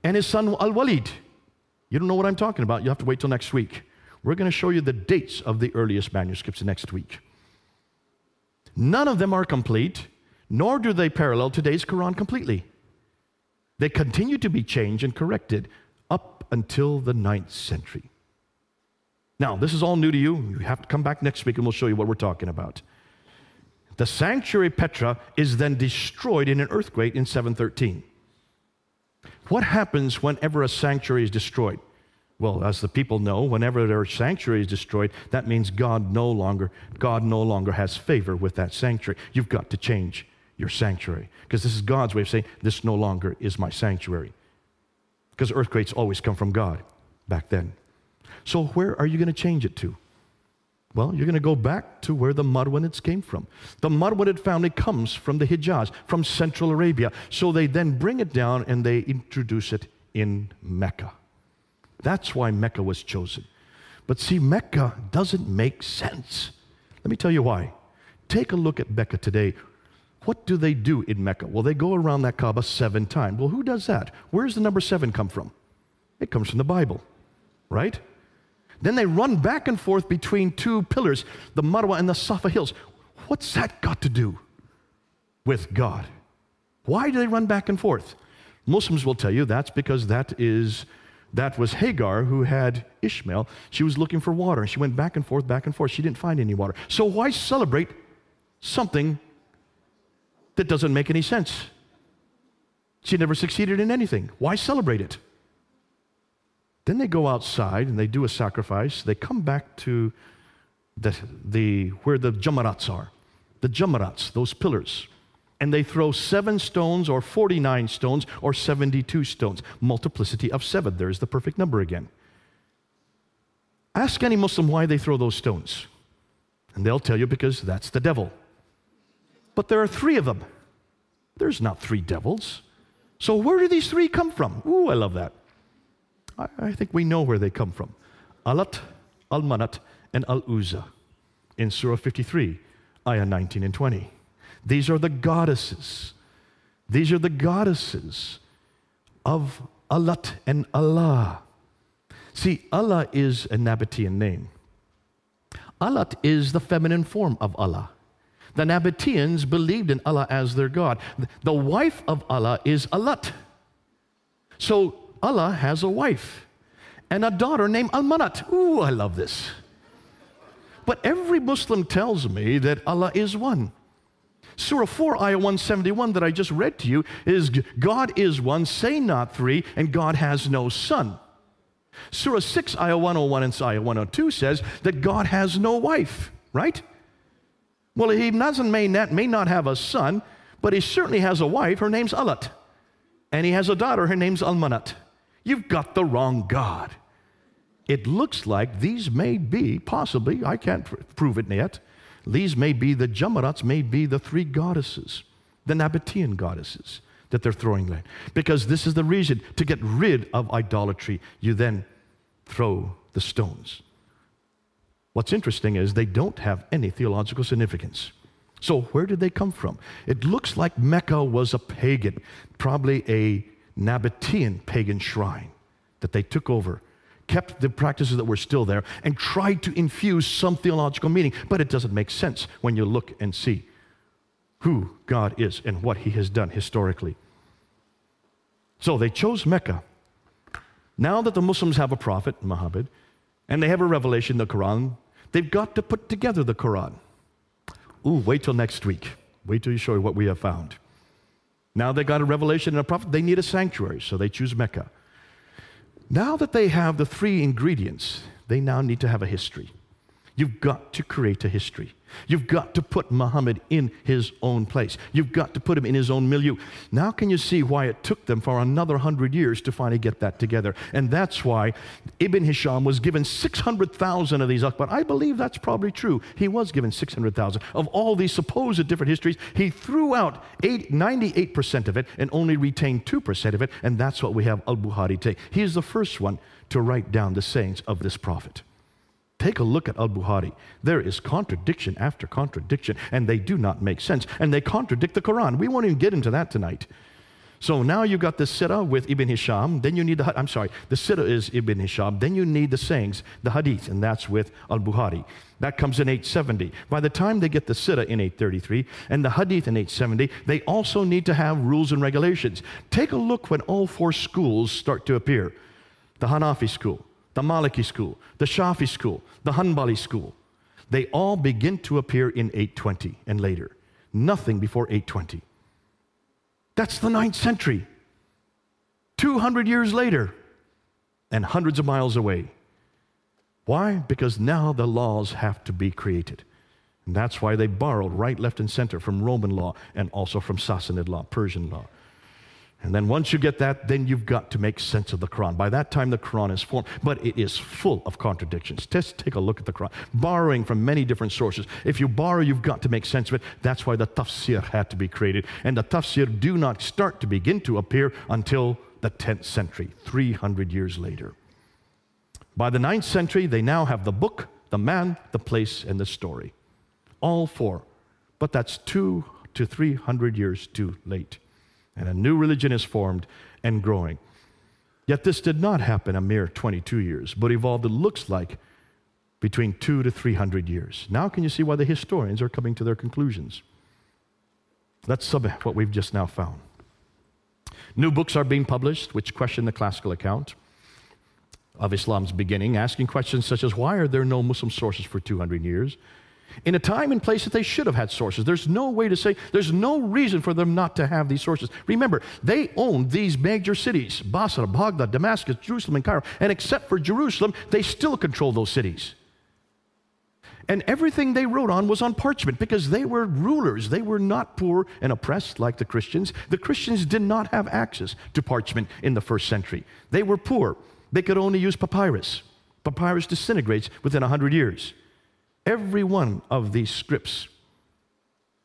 A: and his son Al-Walid. You don't know what I'm talking about. You have to wait till next week. We're going to show you the dates of the earliest manuscripts next week. None of them are complete, nor do they parallel today's Quran completely. They continue to be changed and corrected up until the 9th century. Now, this is all new to you. You have to come back next week and we'll show you what we're talking about. The sanctuary Petra is then destroyed in an earthquake in 713. What happens whenever a sanctuary is destroyed? Well, as the people know, whenever their sanctuary is destroyed, that means God no longer has favor with that sanctuary. You've got to change your sanctuary, because this is God's way of saying, this no longer is my sanctuary. Because earthquakes always come from God back then. So where are you going to change it to? Well, you're going to go back to where the Marwanids came from. The Marwanid family comes from the Hijaz, from Central Arabia. So they then bring it down and they introduce it in Mecca. That's why Mecca was chosen. But see, Mecca doesn't make sense. Let me tell you why. Take a look at Mecca today. What do they do in Mecca? Well, they go around that Kaaba 7 times. Well, who does that? Where does the number 7 come from? It comes from the Bible, right? Then they run back and forth between two pillars, the Marwa and the Safa hills. What's that got to do with God? Why do they run back and forth? Muslims will tell you that's because that was Hagar who had Ishmael. She was looking for water, and she went back and forth, back and forth. She didn't find any water. So why celebrate something that doesn't make any sense? She never succeeded in anything. Why celebrate it? Then they go outside and they do a sacrifice. They come back to where the Jamarats are. The Jamarats, those pillars. And they throw 7 stones or 49 stones or 72 stones. Multiplicity of 7. There's the perfect number again. Ask any Muslim why they throw those stones. And they'll tell you because that's the devil. But there are 3 of them. There's not 3 devils. So where do these 3 come from? Ooh, I love that. I think we know where they come from. Alat, Al-Manat, and Al-Uzza in Surah 53, ayah 19 and 20. These are the goddesses. These are the goddesses of Alat and Allah. See, Allah is a Nabatean name. Alat is the feminine form of Allah. The Nabateans believed in Allah as their God. The wife of Allah is Alat. So Allah has a wife and a daughter named Al-Manat. Ooh, I love this. But every Muslim tells me that Allah is one. Surah 4, ayah 171 that I just read to you is God is one, say not 3, and God has no son. Surah 6, ayah 101 and ayah 102 says that God has no wife, right? Well, he may not have a son, but he certainly has a wife. Her name's Alat. And he has a daughter. Her name's Al-Manat. You've got the wrong God. It looks like these may be, possibly, I can't prove it yet, These may be the Jamarats, may be the three goddesses, the Nabatean goddesses that they're throwing there. Because this is the reason, to get rid of idolatry, you then throw the stones. What's interesting is they don't have any theological significance. So where did they come from? It looks like Mecca was a pagan, probably a Nabatean pagan shrine that they took over, kept the practices that were still there, and tried to infuse some theological meaning. But it doesn't make sense when you look and see who God is and what He has done historically. So they chose Mecca. Now that the Muslims have a prophet, Muhammad, and they have a revelation, the Quran, they've got to put together the Quran. Ooh, wait till next week. Wait till you show you what we have found. Now they got a revelation and a prophet, they need a sanctuary, so they choose Mecca. Now that they have the three ingredients, they now need to have a history. You've got to create a history. You've got to put Muhammad in his own place. You've got to put him in his own milieu. Now can you see why it took them for another 100 years to finally get that together? And that's why Ibn Hisham was given 600,000 of these, but I believe that's probably true. He was given 600,000. Of all these supposed different histories, he threw out 98% of it and only retained 2% of it, and that's what we have Al-Bukhari take. He is the first one to write down the sayings of this prophet. Take a look at Al-Bukhari. There is contradiction after contradiction, and they do not make sense, and they contradict the Quran. We won't even get into that tonight. So now you've got the Sirah with Ibn Hisham, then you need the Sirah is Ibn Hisham, then you need the sayings, the Hadith, and that's with Al-Bukhari. That comes in 870. By the time they get the Sirah in 833 and the Hadith in 870, they also need to have rules and regulations. Take a look when all four schools start to appear. The Hanafi school, the Maliki school, the Shafi school, the Hanbali school. They all begin to appear in 820 and later. Nothing before 820. That's the 9th century. 200 years later and hundreds of miles away. Why? Because now the laws have to be created. And that's why they borrowed right, left, and center from Roman law and also from Sassanid law, Persian law. And then once you get that, then you've got to make sense of the Quran. By that time, the Quran is formed, but it is full of contradictions. Just take a look at the Quran, borrowing from many different sources. If you borrow, you've got to make sense of it. That's why the tafsir had to be created. And the tafsir do not start to begin to appear until the 10th century, 300 years later. By the 9th century, they now have the book, the man, the place, and the story. All four. But that's 200 to 300 years too late. And a new religion is formed and growing. Yet this did not happen a mere 22 years, but evolved, it looks like, between 200 to 300 years. Now can you see why the historians are coming to their conclusions? Let's sum up what we've just now found. New books are being published which question the classical account of Islam's beginning, asking questions such as, why are there no Muslim sources for 200 years? In a time and place that they should have had sources. There's no way to say, there's no reason for them not to have these sources. Remember, they owned these major cities, Basra, Baghdad, Damascus, Jerusalem, and Cairo. And except for Jerusalem, they still control those cities. And everything they wrote on was on parchment because they were rulers. They were not poor and oppressed like the Christians. The Christians did not have access to parchment in the first century. They were poor. They could only use papyrus. Papyrus disintegrates within 100 years. Every one of these scripts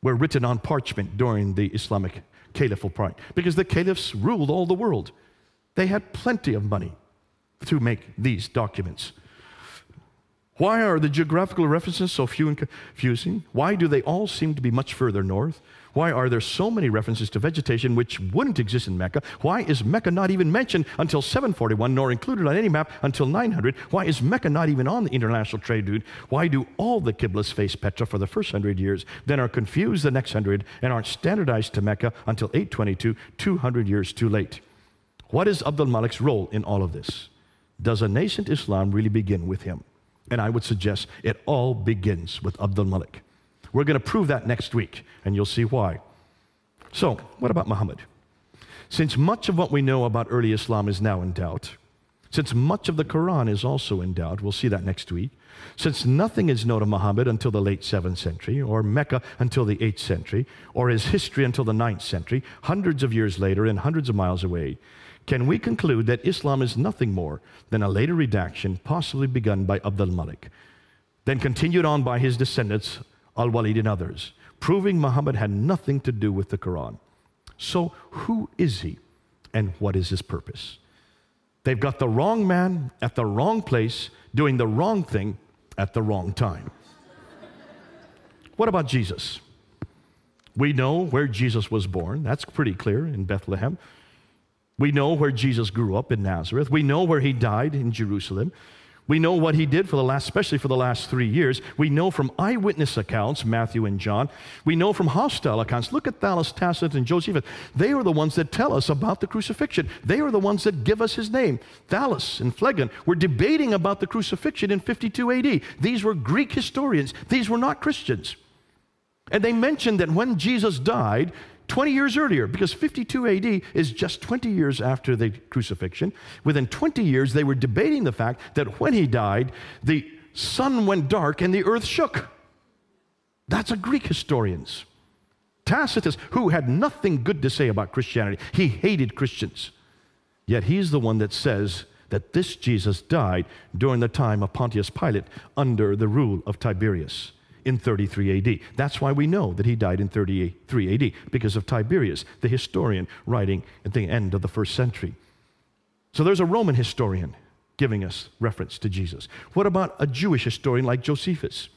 A: were written on parchment during the Islamic caliphal period because the caliphs ruled all the world. They had plenty of money to make these documents. Why are the geographical references so few and confusing? Why do they all seem to be much further north? Why are there so many references to vegetation which wouldn't exist in Mecca? Why is Mecca not even mentioned until 741, nor included on any map until 900? Why is Mecca not even on the international trade route? Why do all the Qiblas face Petra for the first 100 years, then are confused the next 100, and aren't standardized to Mecca until 822, 200 years too late? What is Abdul Malik's role in all of this? Does a nascent Islam really begin with him? And I would suggest it all begins with Abdul Malik. We're going to prove that next week, and you'll see why. So, what about Muhammad? Since much of what we know about early Islam is now in doubt, since much of the Quran is also in doubt, we'll see that next week, since nothing is known of Muhammad until the late 7th century, or Mecca until the 8th century, or his history until the 9th century, hundreds of years later and hundreds of miles away, can we conclude that Islam is nothing more than a later redaction possibly begun by Abdul Malik, then continued on by his descendants al-Walid and others, proving Muhammad had nothing to do with the Quran. So who is he and what is his purpose? They've got the wrong man at the wrong place doing the wrong thing at the wrong time. What about Jesus? We know where Jesus was born. That's pretty clear, in Bethlehem. We know where Jesus grew up, in Nazareth. We know where he died, in Jerusalem. We know what he did especially for the last 3 years. We know from eyewitness accounts, Matthew and John. We know from hostile accounts. Look at Thallus, Tacitus, and Josephus. They are the ones that tell us about the crucifixion. They are the ones that give us his name. Thallus and Phlegon were debating about the crucifixion in 52 AD. These were Greek historians. These were not Christians. And they mentioned that when Jesus died, 20 years earlier, because 52 AD is just 20 years after the crucifixion, within 20 years they were debating the fact that when he died, the sun went dark and the earth shook. That's a Greek historians. Tacitus, who had nothing good to say about Christianity, he hated Christians. Yet he's the one that says that this Jesus died during the time of Pontius Pilate under the rule of Tiberius in 33 AD. That's why we know that he died in 33 AD, because of Tiberius, the historian writing at the end of the first century. So there's a Roman historian giving us reference to Jesus. What about a Jewish historian like Josephus,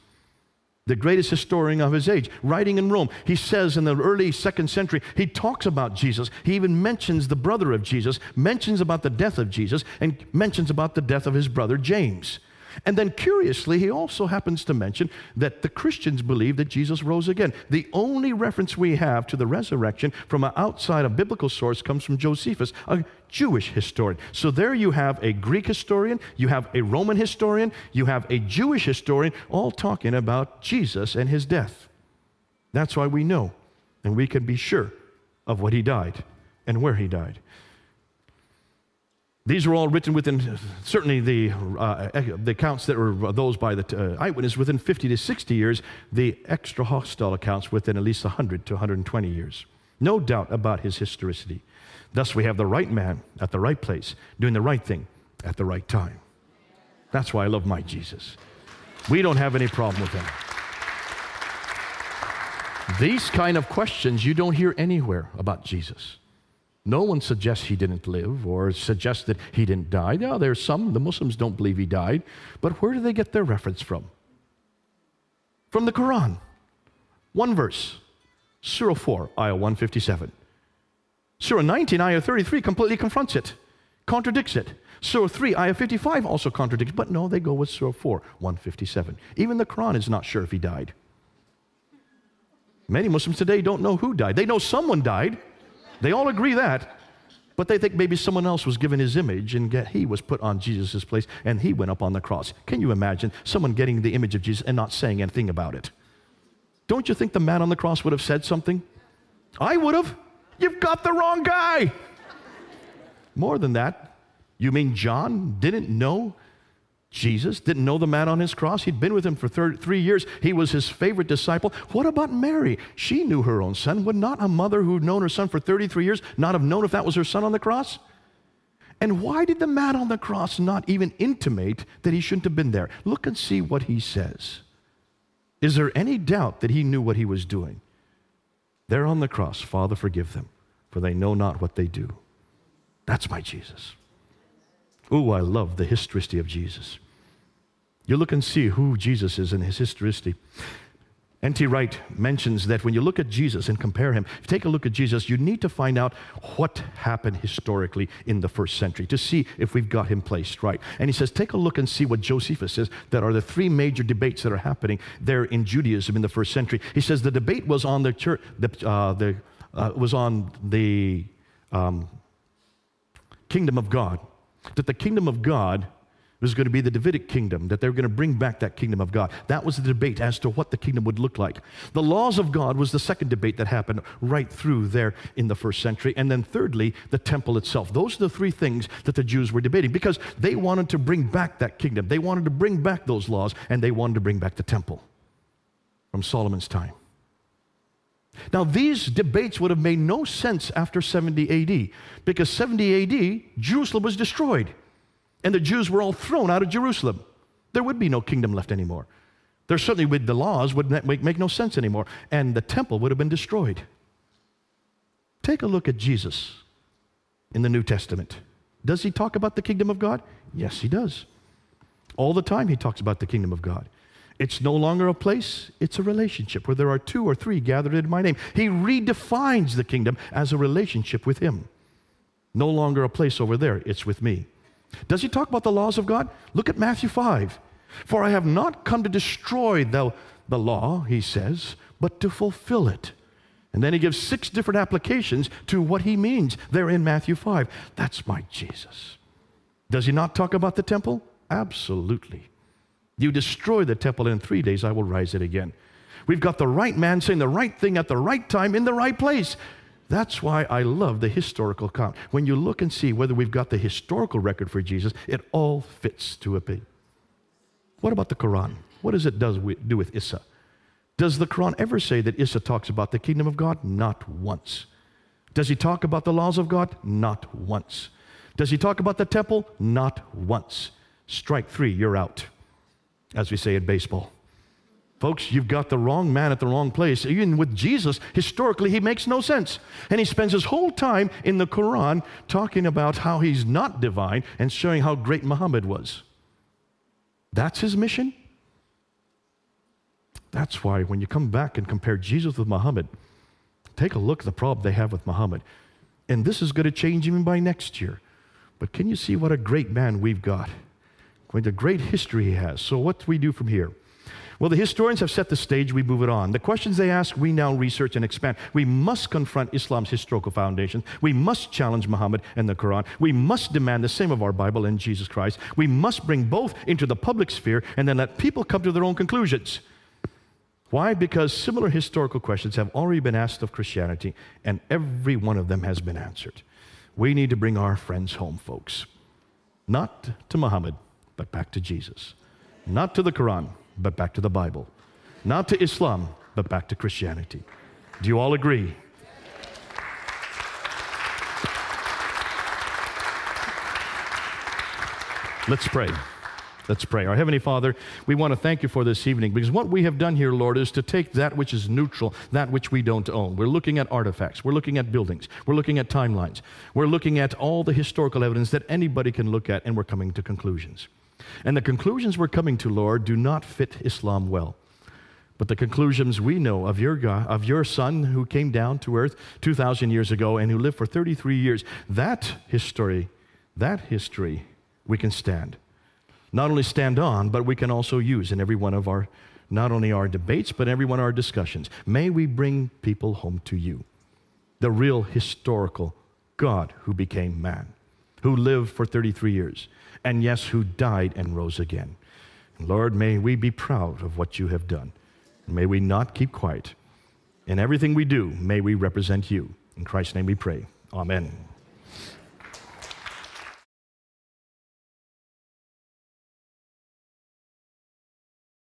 A: the greatest historian of his age, writing in Rome? He says in the early 2nd century, he talks about Jesus. He even mentions the brother of Jesus, mentions about the death of Jesus, and mentions about the death of his brother James. And then curiously, he also happens to mention that the Christians believe that Jesus rose again. The only reference we have to the resurrection from an outside a biblical source comes from Josephus, a Jewish historian. So there you have a Greek historian, you have a Roman historian, you have a Jewish historian, all talking about Jesus and his death. That's why we know, and we can be sure of what he died and where he died. These were all written within, certainly the accounts that were those by the eyewitness, within 50 to 60 years, the extra hostile accounts within at least 100 to 120 years. No doubt about his historicity. Thus, we have the right man at the right place, doing the right thing at the right time. That's why I love my Jesus. We don't have any problem with him. These kind of questions you don't hear anywhere about Jesus. No one suggests he didn't live or suggests that he didn't die. Now, there's some, the Muslims don't believe he died, but where do they get their reference from? From the Quran. One verse, Surah 4, Ayah 157. Surah 19, Ayah 33 completely confronts it, contradicts it. Surah 3, Ayah 55 also contradicts, but no, they go with Surah 4, 157. Even the Quran is not sure if he died. Many Muslims today don't know who died. They know someone died. They all agree that, but they think maybe someone else was given his image and he was put on Jesus' place and he went up on the cross. Can you imagine someone getting the image of Jesus and not saying anything about it? Don't you think the man on the cross would have said something? I would have. You've got the wrong guy. More than that, you mean John didn't know Jesus, didn't know the man on his cross? He'd been with him for 3 years. He was his favorite disciple. What about Mary? She knew her own son. Would not a mother who'd known her son for 33 years not have known if that was her son on the cross? And why did the man on the cross not even intimate that he shouldn't have been there? Look and see what he says. Is there any doubt that he knew what he was doing? There on the cross, Father, forgive them, for they know not what they do. That's my Jesus. Ooh, I love the historicity of Jesus. You look and see who Jesus is in his historicity. N.T. Wright mentions that when you look at Jesus and compare him, if you take a look at Jesus, you need to find out what happened historically in the first century to see if we've got him placed right. And he says, take a look and see what Josephus says that are the 3 major debates that are happening there in Judaism in the first century. He says the debate was on the church, kingdom of God. That the kingdom of God was going to be the Davidic kingdom, that they were going to bring back that kingdom of God. That was the debate as to what the kingdom would look like. The laws of God was the second debate that happened right through there in the first century. And then thirdly, the temple itself. Those are the 3 things that the Jews were debating because they wanted to bring back that kingdom. They wanted to bring back those laws, and they wanted to bring back the temple from Solomon's time. Now, these debates would have made no sense after 70 AD, because 70 AD, Jerusalem was destroyed, and the Jews were all thrown out of Jerusalem. There would be no kingdom left anymore. There certainly with the laws would make no sense anymore, and the temple would have been destroyed. Take a look at Jesus in the New Testament. Does he talk about the kingdom of God? Yes, he does. All the time he talks about the kingdom of God. It's no longer a place, it's a relationship where there are 2 or 3 gathered in my name. He redefines the kingdom as a relationship with him. No longer a place over there, it's with me. Does he talk about the laws of God? Look at Matthew 5. For I have not come to destroy the law, he says, but to fulfill it. And then he gives 6 different applications to what he means there in Matthew 5. That's my Jesus. Does he not talk about the temple? Absolutely. You destroy the temple, and in 3 days I will rise it again. We've got the right man saying the right thing at the right time in the right place. That's why I love the historical account. When you look and see whether we've got the historical record for Jesus, it all fits to a P. What about the Quran? What does it do with Isa? Does the Quran ever say that Isa talks about the kingdom of God? Not once. Does he talk about the laws of God? Not once. Does he talk about the temple? Not once. Strike 3, you're out, as we say in baseball. Folks, you've got the wrong man at the wrong place. Even with Jesus, historically, he makes no sense. And he spends his whole time in the Quran talking about how he's not divine and showing how great Muhammad was. That's his mission? That's why when you come back and compare Jesus with Muhammad, take a look at the problem they have with Muhammad. And this is going to change even by next year. But can you see what a great man we've got? What a great history he has. So what do we do from here? Well, the historians have set the stage, we move it on. The questions they ask, we now research and expand. We must confront Islam's historical foundations. We must challenge Muhammad and the Quran. We must demand the same of our Bible and Jesus Christ. We must bring both into the public sphere and then let people come to their own conclusions. Why? Because similar historical questions have already been asked of Christianity, and every one of them has been answered. We need to bring our friends home, folks. Not to Muhammad, but back to Jesus. Not to the Quran, but back to the Bible. Not to Islam, but back to Christianity. Do you all agree? Let's pray. Let's pray. Our Heavenly Father, we want to thank you for this evening, because what we have done here, Lord, is to take that which is neutral, that which we don't own. We're looking at artifacts. We're looking at buildings. We're looking at timelines. We're looking at all the historical evidence that anybody can look at, and we're coming to conclusions. And the conclusions we're coming to, Lord, do not fit Islam well. But the conclusions we know of your God, of your Son who came down to earth 2,000 years ago and who lived for 33 years, that history we can stand. Not only stand on, but we can also use in every one of our, not only our debates, but every one of our discussions. May we bring people home to you, the real historical God who became man, who lived for 33 years, and yes, who died and rose again. Lord, may we be proud of what you have done. May we not keep quiet. In everything we do, may we represent you. In Christ's name we pray. Amen.